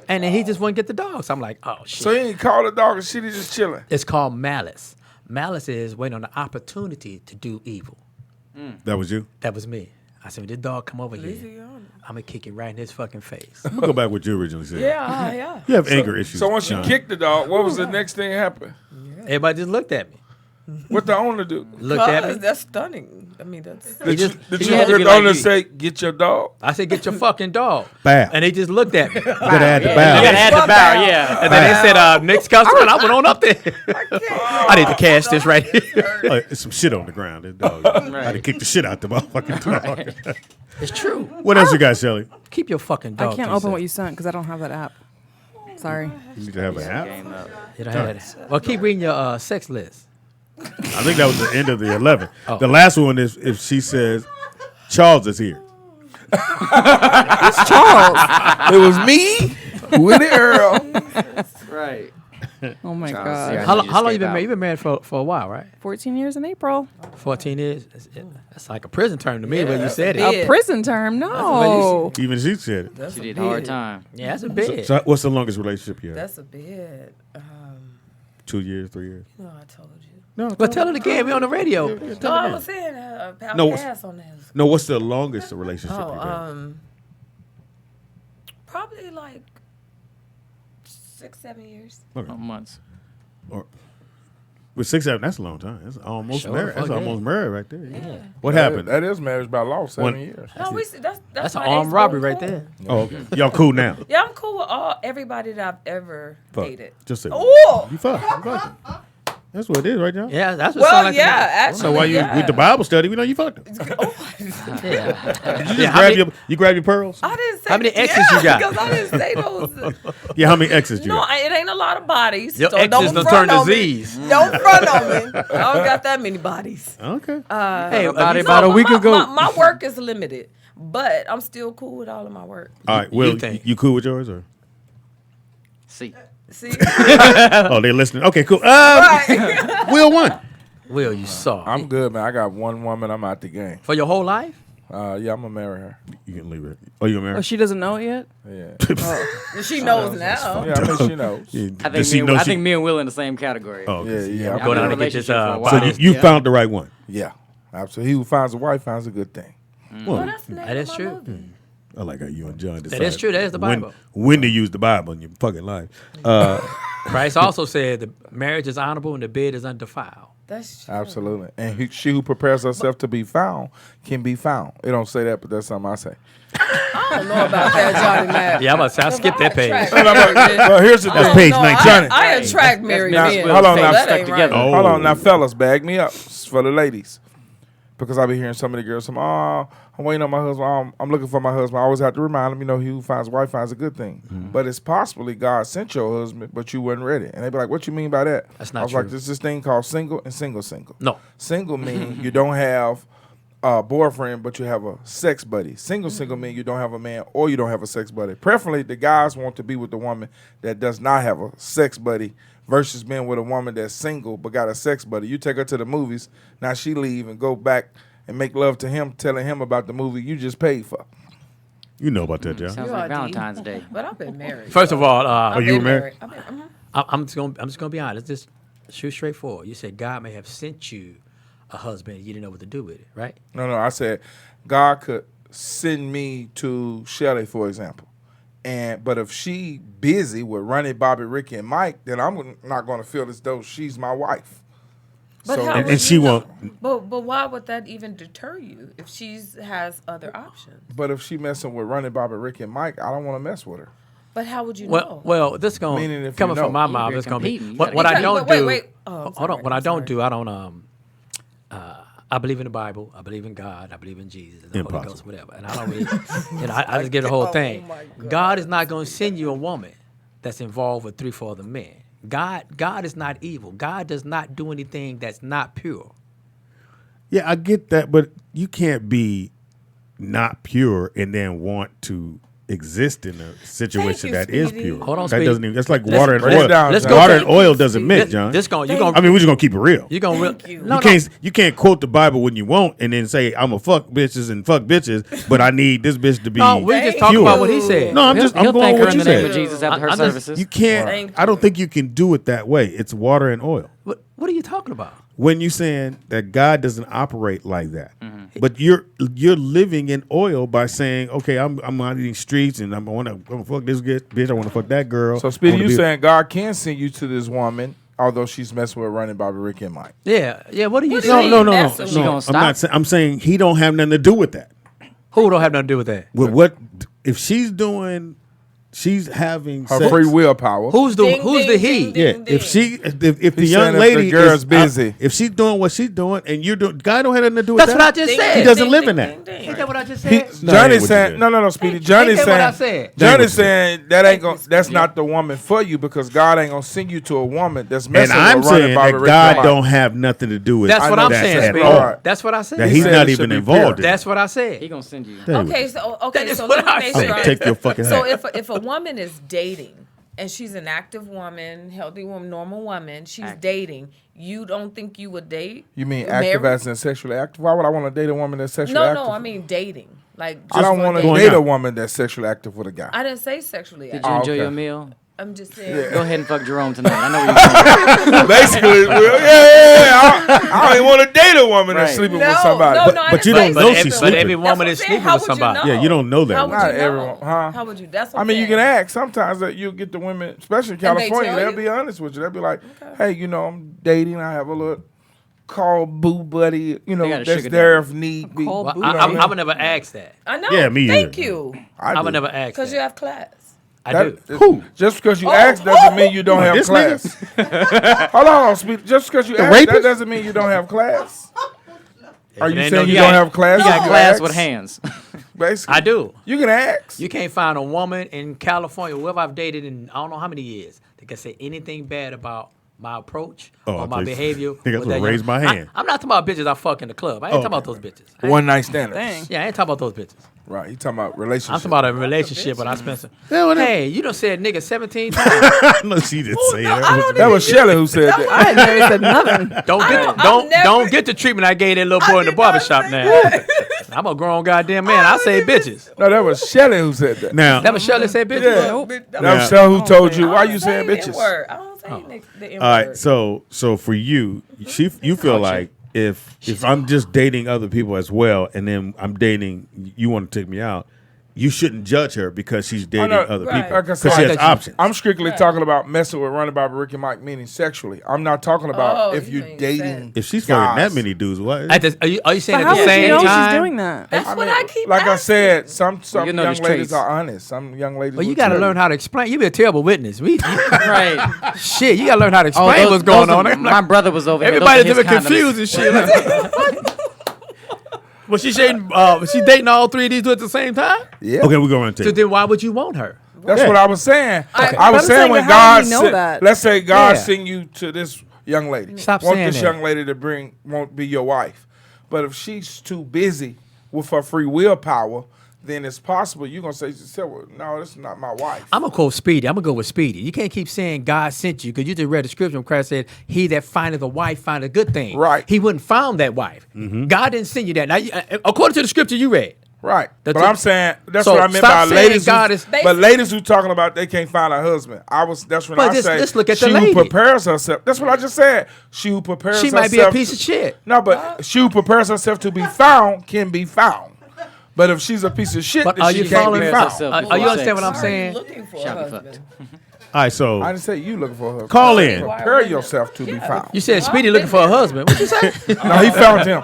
And then he just wouldn't get the dog. So I'm like, oh, shit. So he ain't called the dog and shit. He just chilling. It's called malice. Malice is waiting on the opportunity to do evil. That was you. That was me. I said, when this dog come over Leave here, it on. I'm going to kick it right in his fucking face. I'm gonna go back to what you originally said. Yeah. You have anger issues. So once you John. kicked the dog, what was the next thing that happened? Everybody just looked at me. What the owner do? Looked at me. That's stunning. I mean, that's. Did just- you he had to look be at the like owner and you. say, "Get your dog"? I said, get your fucking dog. Bow. And they just looked at me. You gotta add the You bow. gotta add the bow, yeah. And then they said, next customer. And I went on up there. I need to cash this right here. Oh, there's some shit on the ground. This dog. I had to kick the shit out the motherfucking dog. It's true. What else you got, Shelly? Keep your fucking dog. I can't to open what yourself. you sent because I don't have that app. Sorry. You need to have an app. Game up. You don't have that. Well, keep reading your sex list. I think that was the end of the 11. Oh. The last one is if she says Charles is here. It's Charles. It was me, Willie Earl. Right. Oh my Charles, God. yeah. How You long just you gave been out. married? You've been married for a while, right? 14 years in April. 14 years. That's like a prison term to me when you said it. big. A prison term? No. Even she said it. That's She a did a hard bid. time. Yeah, that's a bit. So what's the longest relationship you had? That's a bid. 2 years, 3 years? No, I told you. No, But tell it again. We on the radio. No, I was saying I'll No, pass on this. No, what's the longest relationship Oh, you've had? probably like 6-7 years. Months. Or, with 6, 7, that's a long time. That's almost Sure, married. That's fuck almost yeah. married right there. Yeah. What happened? That is marriage by law, 7 When- years. No, that's That's an my armed ex robbery boy right cool. there. Oh, okay. Y'all cool now? Yeah, I'm cool with everybody that I've ever Fuck. dated. Just say. Ooh. You fuck. You fucking. That's what it is, right, John? Yeah, that's what. Well, sound like to me. actually. So why you with the Bible study? We know you fucked him. Yeah. Did you grab your pearls? I didn't say How many exes you got? Because I didn't say those. Yeah, how many exes you No, got? it ain't a lot of bodies. Your so exes don't done front turned on me. disease. Don't front on me. I don't got that many bodies. Okay. Hey, About a week ago. My work is limited, but I'm still cool with all of my work. All right. Will, think. you cool with yours or? See. See? Oh, they're listening. Okay, cool. Right. Will won. Will, you saw. I'm good, man. I got one woman. I'm out the game. For your whole life? Yeah, I'm gonna marry her. You can leave it. Oh, you Oh, married? she doesn't know it yet. Yeah. She knows now. Yeah, I mean she knows. I think me and Will in the same category. Oh, okay. Yeah. I'm going been out in to a get this. relationship for a while. So body- you found the right one. Yeah, absolutely. He who finds a wife finds a good thing. Well, That's the name That is of my true. movie. I like how you and John decide. That is true. That is the Bible. When to use the Bible in your fucking life. Christ also said the marriage is honorable and the bed is undefiled. That's true. Absolutely. And she who prepares herself to be found can be found. It don't say that, but that's something I say. I don't know about that, Johnny Mac. Yeah, I'm about to say, I skipped that page. Well, here's the That's thing. page No, 19. I attract married Now, men. hold on so now. that Stuck ain't together. right. Oh. Hold on now, fellas, bag me up. It's for the ladies. Because I be hearing so many girls say, I'm waiting on my husband. I'm looking for my husband. I always have to remind them, he who finds a wife finds a good thing. But it's possibly God sent your husband, but you wasn't ready. And they be like, what you mean by that? That's not I was true. like, there's this thing called single and single. No. Single mean you don't have a boyfriend, but you have a sex buddy. Single mean you don't have a man or you don't have a sex buddy. Preferably, the guys want to be with the woman that does not have a sex buddy versus being with a woman that's single but got a sex buddy. You take her to the movies, now she leave and go back and make love to him, telling him about the movie you just paid for. You know about that, John. Sounds You like are deep. Valentine's Day. But I've been married. First of all, I've you been were married? I've been- I'm just gonna be honest. Just shoot straight forward. You said God may have sent you a husband. You didn't know what to do with it, right? No, I said God could send me to Shelly, for example. But if she busy with Ronnie, Bobby, Ricky, and Mike, then I'm not going to feel as though she's my wife. But So- how And would she you know? won't. But why would that even deter you if she has other options? But if she messing with Ronnie, Bobby, Ricky, and Mike, I don't want to mess with her. But how would you know? Well, this Meaning going if coming you from know. my You're mouth. It's gonna be competing. You what gotta I get- don't Wait, do. wait. Oh, I'm Hold sorry, on. What I I'm don't sorry. do, I don't. I believe in the Bible. I believe in God. I believe in Jesus and the Holy Impossible. Ghost, whatever. And I don't really, I just get the whole thing. my God. God is not going to send you a woman that's involved with 3-4 other men. God is not evil. God does not do anything that's not pure. Yeah, I get that, but you can't be not pure and then want to exist in a situation you, that is Speedy. pure. Hold on, that Speedy. doesn't even. That's like Let's water and break it oil. down, Let's John. go. Water Thank and oil doesn't mix, John. This going you Thank going I mean, we're just gonna keep it real. you going Thank you. No, You can't quote the Bible when you want and then say I'm a fuck bitches and fuck bitches, but I need this bitch to be No, we just talking pure. about what he said. No, I'm He'll going thank with her what in you the name of said. Jesus after her I'm just- services. You can't. Thank I don't think you can do it that way. It's water and oil. What are you talking about? When you saying that God doesn't operate like that, Mm-hmm. but you're living in oil by saying, okay, I'm out in these streets and I want to fuck this bitch. I want to fuck that girl. So, Speedy, I wanna you be- saying God can send you to this woman, although she's messing with Ronnie, Bobby, Ricky, and Mike. Yeah. What are you What do you saying? mean? No. That's what she gonna I'm stop? not. I'm saying he don't have nothing to do with that. Who don't have nothing to do with that? With what if she's doing? She's having Her sex. free willpower. Who's the Ding, who's ding, the he? ding, ding. Yeah, if the He's young saying if lady the girl's is busy. if she's doing what she's doing and you're doing, God don't have nothing to do with That's that. what I just Ding, said. He ding, doesn't ding, live ding, in that. ding, ding. Ain't that what I just He, said? No, that ain't Johnny's what you saying said. no, Speedy. Ain't Johnny's that what I saying said? That ain't what you Johnny's said. saying that ain't gonna, that's not the woman for you because God ain't gonna send you to a woman that's And messing I'm with Ronnie, saying Bobby, that Ricky, God and Mike. don't have nothing to do with That's what I'm that saying, at Speedy. all. Right. That's what I said. That he's said not it even should be involved pure. in. That's what I said. He gonna send you. Okay, so what let me I make said. sure. Take your fucking So hat. if a woman is dating and she's an active woman, healthy woman, normal woman, she's Active. dating, you don't think you would date? You mean Married? active as in sexually active? Why would I want to date a woman that's sexually No, active? no, I mean dating. Like I don't want to Going date a out. woman that's sexually active with a guy. I didn't say sexually Did active. you enjoy okay. your meal? I'm just saying. Go ahead and fuck Jerome tonight. I know where you're going. Basically, I don't even want to date a woman that's Right. sleeping No, with somebody. no, But no, I but you didn't don't say know that. she's But sleeping. every That's what woman I'm is saying. sleeping How with would you somebody. know? Yeah, you don't know that How one. would Not you everyone, know? huh? How would you? That's what I I'm mean, you saying. can ask. Sometimes that you'll get the women, especially in And they California, tell they'll you? be honest with you. They'll be like, hey, I'm dating. I have a little call boo buddy, They got a that's sugar there daddy. if need be. Call Well, boo I daddy. would never ask that. I know. Yeah, me Thank either. you. I I would do. never ask Because that. you have class. I do. Who? Just because you ask doesn't mean you don't have this class. Hold on, speak. Just because you ask, that rapist? doesn't mean you don't have class. Are you ain't saying no- you you don't got- have class? You got You class ask? with hands. Basically, I do. You can ask. You can't find a woman in California, whoever I've dated in I don't know how many years, that can say anything bad about my approach or my behavior. I think I was with gonna that raise young- my hand. I'm not talking about bitches I fuck in the club. I ain't talking about those bitches. One night standards. Dang. Yeah, I ain't talking about those bitches. Right. You talking about I'm relationship. talking about a relationship, but I spent some. Yeah, well, Hey, you done said nigga 17 times. no, she didn't say no, I that. don't That was Shelly who said that. I never said nothing. Don't get the treatment I gave that little boy in the barbershop now. I'm a grown goddamn man. I say bitches. No, that was Shelly who said that. Now, That was Shirley said bitches. Yeah. Nope. That was Shelly who told you. Why you saying bitches? I don't say the N-word. all right. So for you, you feel like if I'm just dating other people as well, and then I'm dating, you want to take me out, you shouldn't judge her because she's dating no, other right. people Like I because said, she has options. I'm strictly talking about messing with Running Bobby, Ricky Mike, meaning sexually. I'm not talking about Oh, if you you're mean dating. If she's fucking that guys. many dudes, what? Are you saying But at how the would you same know time? she's doing that? That's what I keep Like I asking. said, some you know young there's ladies traits. are honest. Some young ladies. Well, you will got to tell learn how to explain. You be a terrible witness. Right. Shit, you got to learn how to explain those- what's going those on. are- I'm My like, brother was over here. everybody's Those are a bit his condoms. confused and shit. Like, was she dating all three of these at the same time? Yeah. Okay, we're going to So take. then why would you want her? That's what I was saying. I But was I'm saying saying, when how God do you know sent, that? let's say God Yeah. send you to this young lady. Stop want saying this that. young lady to won't be your wife. But if she's too busy with her free willpower, then it's possible you're gonna say, well, no, this is not my wife. I'm gonna quote Speedy. I'm gonna go with Speedy. You can't keep saying God sent you because you just read the scripture when Christ said, "He that findeth a wife find a good thing." Right. He wouldn't found that wife. God didn't send you that. Now, according to the scripture you read, Right. That's But it. I'm saying that's So what I meant stop by saying ladies. God is- But ladies who talking about they can't find a husband. That's when But I just- say let's look at the she lady. who prepares herself. That's what I just said. She who prepares she herself. might be a piece of shit. No, but she who prepares herself to be found can be found. But if she's a piece of shit, But then are she you can't following? be Prepares found. herself Are before you understand what I'm sex. saying? Looking for Shall a be husband. All right, so I didn't say you looking for her. call in. Prepare yourself to be found. You said Speedy looking for a husband. What you say? No, he found him.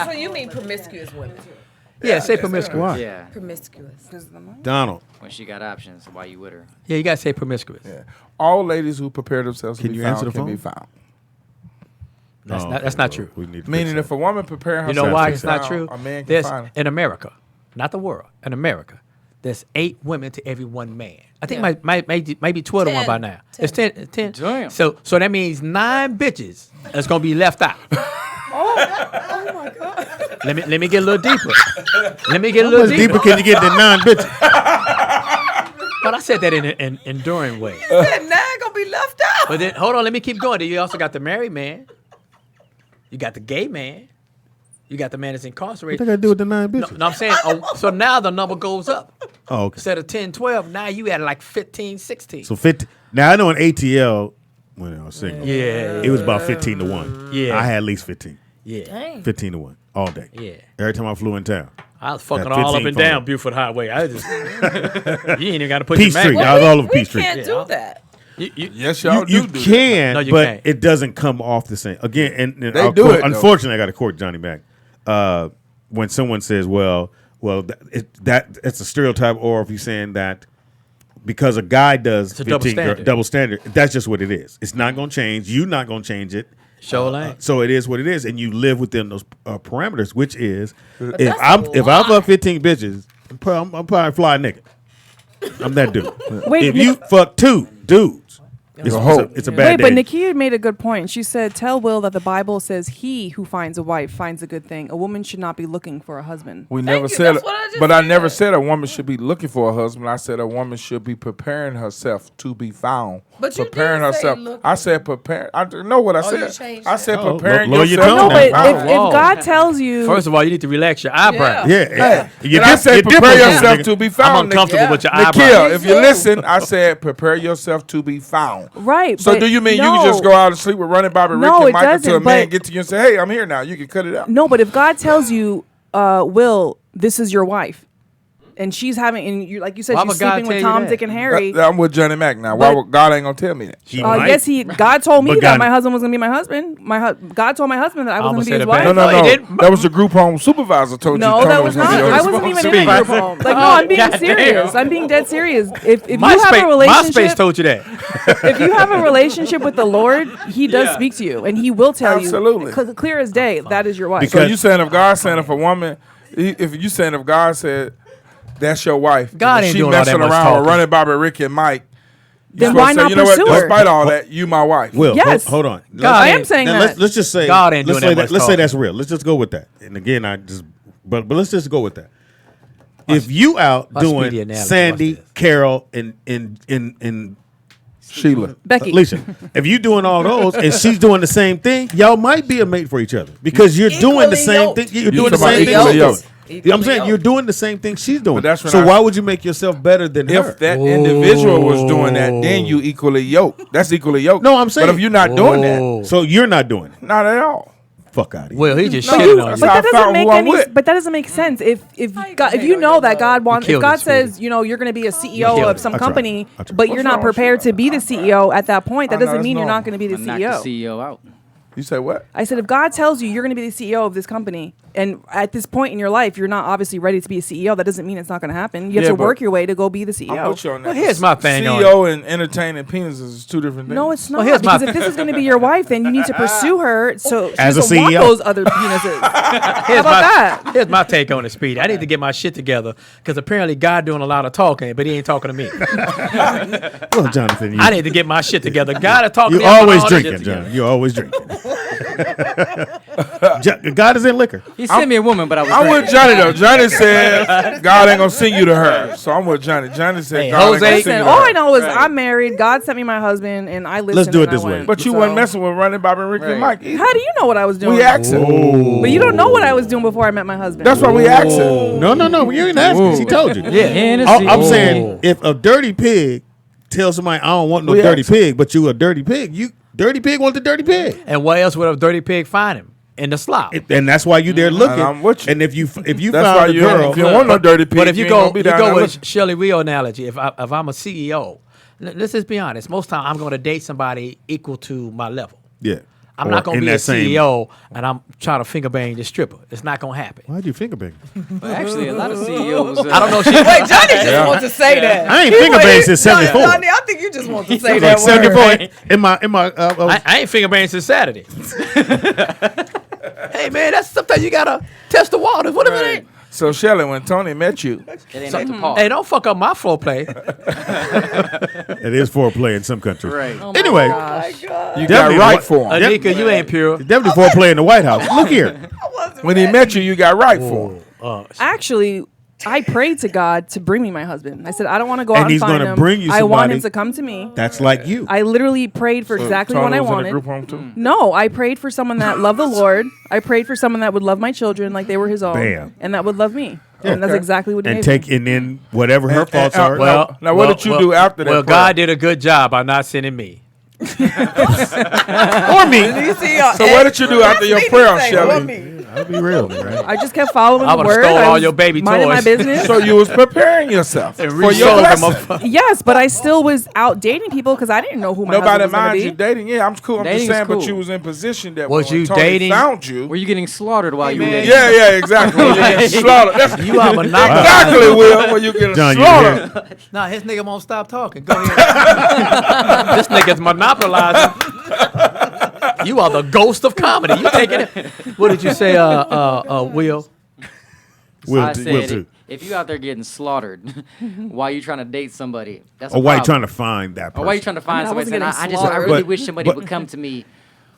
So you mean promiscuous women? Yeah, say promiscuous. Yeah. Promiscuous. Donald. When she got options, why you with her? Yeah, you gotta say promiscuous. Yeah. All ladies who prepare themselves to Can be you found answer the can be phone? found. That's not true. We need to Meaning, fix if a woman preparing You herself know why to be it's not found, true? a man can There's find her. in America, not the world. In America, there's 8 women to every 1 man. I think Yeah. might be 12 to 1 by 10. now. It's 10. Damn. So that means 9 bitches that's gonna be left out. Oh my God. Let me get a little deeper. Let me get a How little much deeper. deeper can you get than 9 bitches? But I said that in an enduring way. That nine gonna be left out. But then hold on, let me keep going. Then you also got the married man. You got the gay man. You got the man that's What incarcerated. they got to do with the 9 No, bitches? no, I'm saying, so now the number goes up. Oh, okay. Instead of 10, 12, now you at like 15, 16. So 50. Now I know in ATL when I was single, Yeah. it was about 15 to 1. Yeah. I had at least 15. Yeah. Dang. 15 to 1 all day. Yeah. Every time I flew in town. I was fucking Got all up 15 and down phones. Buford Highway. I just, you ain't even got to put Peace your Street. mag. I was all over We Peace Street. can't Yeah. do that. Yes, y'all You do. can, No, you but can't. it doesn't come off the same. Again, and They I'll do quote- it, though. Unfortunately, I got to court Johnny back. When someone says, "Well, it's a stereotype," or if you're saying that because a guy does It's a double standard. double standard, that's just what it is. It's not going to change. You're not going to change it. Show ain't. So it is what it is, and you live within those parameters. Which is, if that's I'm a if I lot. fuck 15 bitches, I'm probably a fly nigga. I'm that dude. Wait, if you fuck 2 dudes, it's a hoe. it's a bad Wait, day. but Nakia made a good point. She said, "Tell Will that the Bible says he who finds a wife finds a good thing. A woman should not be looking for a husband." We Thank never you. said, That's what I just but I said. never said a woman should be looking for a husband. I said a woman should be preparing herself to be found. But you preparing did say herself. looking. I said prepare. I know what I Oh, you said. changed I it. said Oh, preparing lower your yourself. tone No, now. but to be found. if God tells you, First of all, you need to relax your eyebrows. Yeah, And I said prepare yourself to be I'm found. uncomfortable Yeah. with your eyebrows. Nakia, if you listen, I said prepare yourself to be found. right? So but do you mean you no. can just go out and sleep with Running Bobby, Rick, No, and it Mike until a doesn't, man but- get to you and say, "Hey, I'm here now." You can cut it out. No, but if God tells you, Will, this is your wife, and she's having, and you like you said, Why she's would God sleeping with tell you Tom, that? Dick, and Harry. I'm with Johnny Mac now. But- Why would God ain't gonna tell me that? He might. Yes, God told me But that God- my husband was gonna be my husband. God told my husband that I was Almost gonna be said his it wife. bad. No. he didn't. That was the group home supervisor told you. No, Tony that was gonna not. be your I wasn't even in a supervisor. group home. Like, no, I'm being goddamn. serious. I'm being dead serious. If you have a MySpace relationship, told you that. if you have a relationship with the Lord, He does speak to you, and He will tell Absolutely. you, clear as day, that is your wife. So Because- you saying if God saying if a woman, if you saying if God said that's your wife, God and ain't she doing all that messing much around talking. with running Bobby, Ricky, and Mike, you Then supposed why to say, not you know what? pursue her? Despite all that, you my wife. Will, Yes. hold on. God I ain't- am saying Now, that. let's just say God ain't let's doing say that much let's say talking. that's real. Let's just go with that. And again, but let's just go with that. If you out my speedy doing analogy, Sandy, watch this. Carol, and Sheila. Becky. Alicia, if you doing all those and she's doing the same thing, y'all might be a mate for each other because you're doing the same thing. You're doing the talking same about thing. equally she's yoked. doing. You know what I'm saying you're doing the same thing she's doing. But that's when so I- why would you make yourself better than her? If that individual was doing that, then you equally yoked. That's equally yoked. No, I'm saying- But if you're not doing that, Whoa. So you're not doing it. not at all. Fuck out of here. Well, he just No, shitted on that's you. how I But that found doesn't make who I'm any. with. But that doesn't make sense. If you God, if hate you on know your that love? God wants, if killed God it, sweetie. says, you know, you're going to be a CEO killed of it. some I tried. company, I tried. but you're What's not wrong with prepared you? to be the CEO at that point, that I know, doesn't that's mean you're normal. not going to be the Knock CEO. the CEO out. You say what? I said, if God tells you you're going to be the CEO of this company, and at this point in your life, you're not obviously ready to be a CEO, that doesn't mean it's not going to happen. You have Yeah, to but work your way to go be the I'm CEO. with you on that. Well, here's my thing on CEO and entertaining penises is two different things. No, it's not. here's my- Because if this is going to be your wife, then you need to pursue her so she As a doesn't want CEO. those other penises. How Here's about that? Here's my take on it, Speedy. I need to get my shit together because apparently God doing a lot of talking, but he ain't talking to me. Well, Jonathan, you, I need to get my shit together. God is talking to you me. I'm always putting all this drinking, shit John. together. You're always drinking. God is in liquor. He sent me a woman, but I was I'm ready. with Johnny though. Johnny said God ain't gonna send you to her, so I'm with Johnny. Johnny said Hey, God ain't Jose- gonna Listen, send you to all her. I know is Right. I'm married. God sent me my husband, and I listened. Let's do it and I this way. went. But you So- weren't messing with running Bobby, Ricky, and Right. Mike. Either. How do you know what I was doing? We asked him. But you don't know what I was doing before I met my husband. That's why we asked him. No. You ain't asking. She told you. Yeah. Hennessy. I'm saying if a dirty pig tells somebody I don't want no We dirty asked him. pig, but you a dirty pig, you dirty pig want the dirty pig. And where else would a dirty pig find him? In the slop. And that's why you there looking. And I'm with you. And if you That's why found a you girl, if you don't want no dirty pig, But if you ain't go, gonna be you down go there with looking. Shirley Rio analogy. If I'm a CEO, let's just be honest. Most time I'm going to date somebody equal to my level. yeah, I'm Or not going in to be a that same- CEO and I'm trying to finger bang this stripper. It's not going to happen. Why'd you finger bang? But actually, a lot of CEOs. I don't know. She, Wait, Johnny just wants to say that. I ain't finger banged since '74. Johnny, I think you just want to say Like that word. 74 in my I ain't finger banging since Saturday. Hey man, that's sometimes you gotta test the waters. What if it ain't? So Shelly, when Tony met you, It ain't up to par. Hey, don't fuck up my foreplay. It is foreplay in some countries. Right. Anyway, you got Definitely right what- for him. Anika, you ain't pure. definitely foreplay in the White House. Look here. When he met you, you got right for him. Actually, I prayed to God to bring me my husband. I said, I don't want to go And out and he's find gonna him. bring you I want him somebody- to come to me. That's like you. I literally prayed for exactly Tony what I was in a wanted. group home too. No, I prayed for someone that loved the Lord. I prayed for someone that would love my children like they were his own, Bam. and that would love me. And that's Okay. exactly what he And gave me. and then whatever her faults are. Well, Now, what did you do after that Well, prayer? God did a good job by not sending me. or me. You see your So what did you do after your prayer, say, Shelly? or me. I'll be real, right? I just kept following I the would've word. stole I all was your baby minding my toys. business. So you was preparing yourself for your Resold them blessing. up. Yes, but I still was out dating people because I didn't know who my Nobody husband was going mind to you be. dating. Yeah, I'm cool. I'm Dating just is saying, but cool. you was in position that Was when you Tony dating? found you. Were you getting slaughtered while you were man. dating? Yeah, exactly. When you getting slaughtered. That's You are monopolizing. exactly, Will, when you getting John, you slaughtered. Nah, his nigga won't stop talking. Go ahead. This nigga's monopolizing. You are the ghost of comedy. You taking it? What did you say, Will? I Will said, too. if you out there getting slaughtered while you trying to date somebody, that's Or a why you problem. trying to find that person? Or why you trying to find I somebody wasn't saying, getting I really But- wish somebody but- would come to me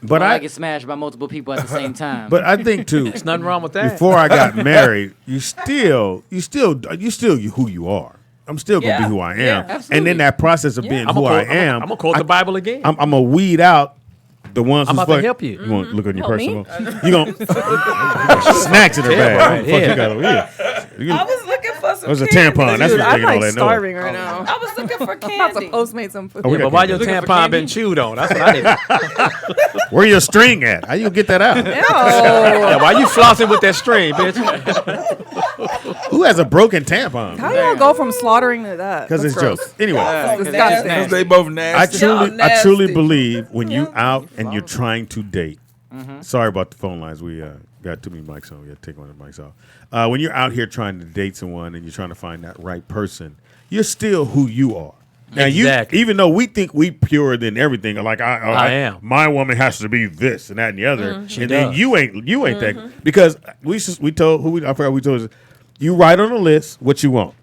But while I I, get smashed by multiple people at the same time. but I think too. There's nothing wrong with that. Before I got married, you still who you are. I'm still gonna Yeah. be who I am. Yeah, And absolutely. in that process of being I'm who I gonna am, I'm gonna quote the Bible again. I'm gonna weed out the ones I'm who's about to fuck- help you. You want to look on your Help me? personal? You gonna snacks in her bag. right What the fuck here. you got over here? You- I was looking for some It was a candy. tampon. That's Dude, what's I'm making all like that starving noise. right now. I was looking for I'm about to candy. Postmate some food. Oh, we Yeah, got but why candy. your tampon been chewed on? That's what I need. Where your string at? How you gonna get that out? Yeah, why you flossing with that string, bitch? Who has a broken tampon? How do y'all go from slaughtering to that? Because it's That's gross. jokes. Anyway, That's disgusting. Because they both I nasty. truly nasty. believe when you out and you're trying to date. Sorry about the phone lines. We got too many mics on. We got to take one of the mics off. When you're out here trying to date someone and you're trying to find that right person, you're still who you are. Now, Exactly. even though we think we purer than everything, like I am. my woman has to be this and that and the other, and then does. you ain't that, because we told I forgot we told us, you write on a list what you want.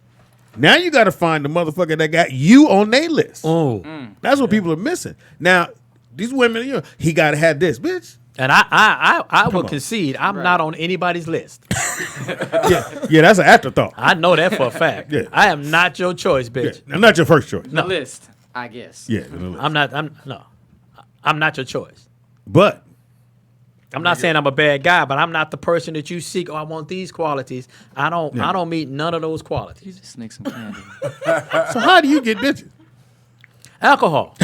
Now you got to find the motherfucker that got you on their list. Oh. That's what people are missing. Now these women, he got to have this, bitch. And I will on. concede I'm not on anybody's list. Yeah, that's an afterthought. I know that for a fact. Yeah. I am not your choice, Yeah, bitch. I'm not your first choice. The list, I guess. Yeah, I'm not your choice. but I'm not saying I'm a bad guy, but I'm not the person that you seek. Oh, I want these qualities. I don't meet none of those You qualities. just sneak some candy. so how do you get bitches? Alcohol.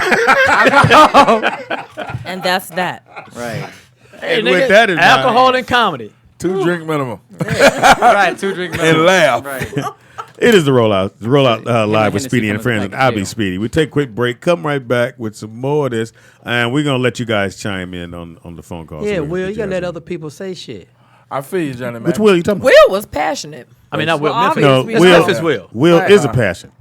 And that's that. Right. Hey, And with that in mind- alcohol and comedy. 2 drink minimum. Right. 2 drink And laugh. Right. It is the rollout. The rollout live with Hennessy Speedy and from Friends, the and back I'll of be jail. Speedy. We take a quick break, come right back with some more of this, and we're gonna let you guys chime in on the phone call. Yeah, so we Will, can you get gotta let guys other people say shit. I feel you, Johnny in. man. Which Will you talking about? Will was passionate. I mean, not Will. Well, Memphis. No, obviously, It's Will. Memphis Will. Will is a passion.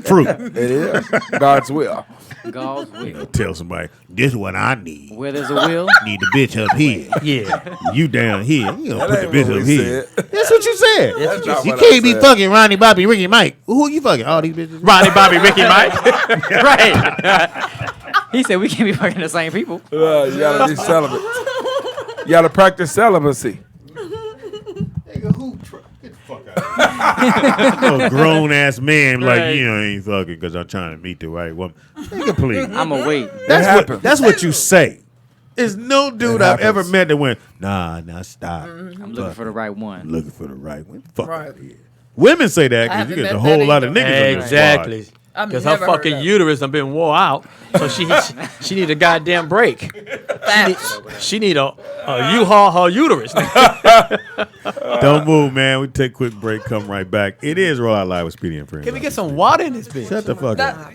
Fruit. It is God's will. God's will. Tell somebody this is what I need. Where there's a will, Need the bitch up here. Yeah. You down here. You don't That put the ain't bitch what up we here. said. That's what you said. That's not You what can't I be said. fucking Ronnie, Bobby, Ricky, Mike. Who you fucking? All these bitches. Ronnie, Bobby, Ricky, Mike. Right. he said we can't be fucking the same people. You gotta be celibate. You gotta practice celibacy. No grown ass man like Right. you ain't fucking because I'm trying to meet the right woman. Nigga, please. I'ma wait. happens. That's what you say. There's no dude It I've ever happens. met that went, nah, stop. I'm looking for the right one. Looking for the right one. Fuck Right. out of here. Women say that I because you haven't get a met whole that lot of either. niggas on this Exactly. I've Because her never heard fucking of it. uterus done been wore out, so she need a goddamn break. Facts. She need a U-Haul her uterus. squad. Don't move, man. We take a quick break, come right back. It is Roll Out Live with Speedy and Friends. Can we get some water in this bitch? Shut the fuck up.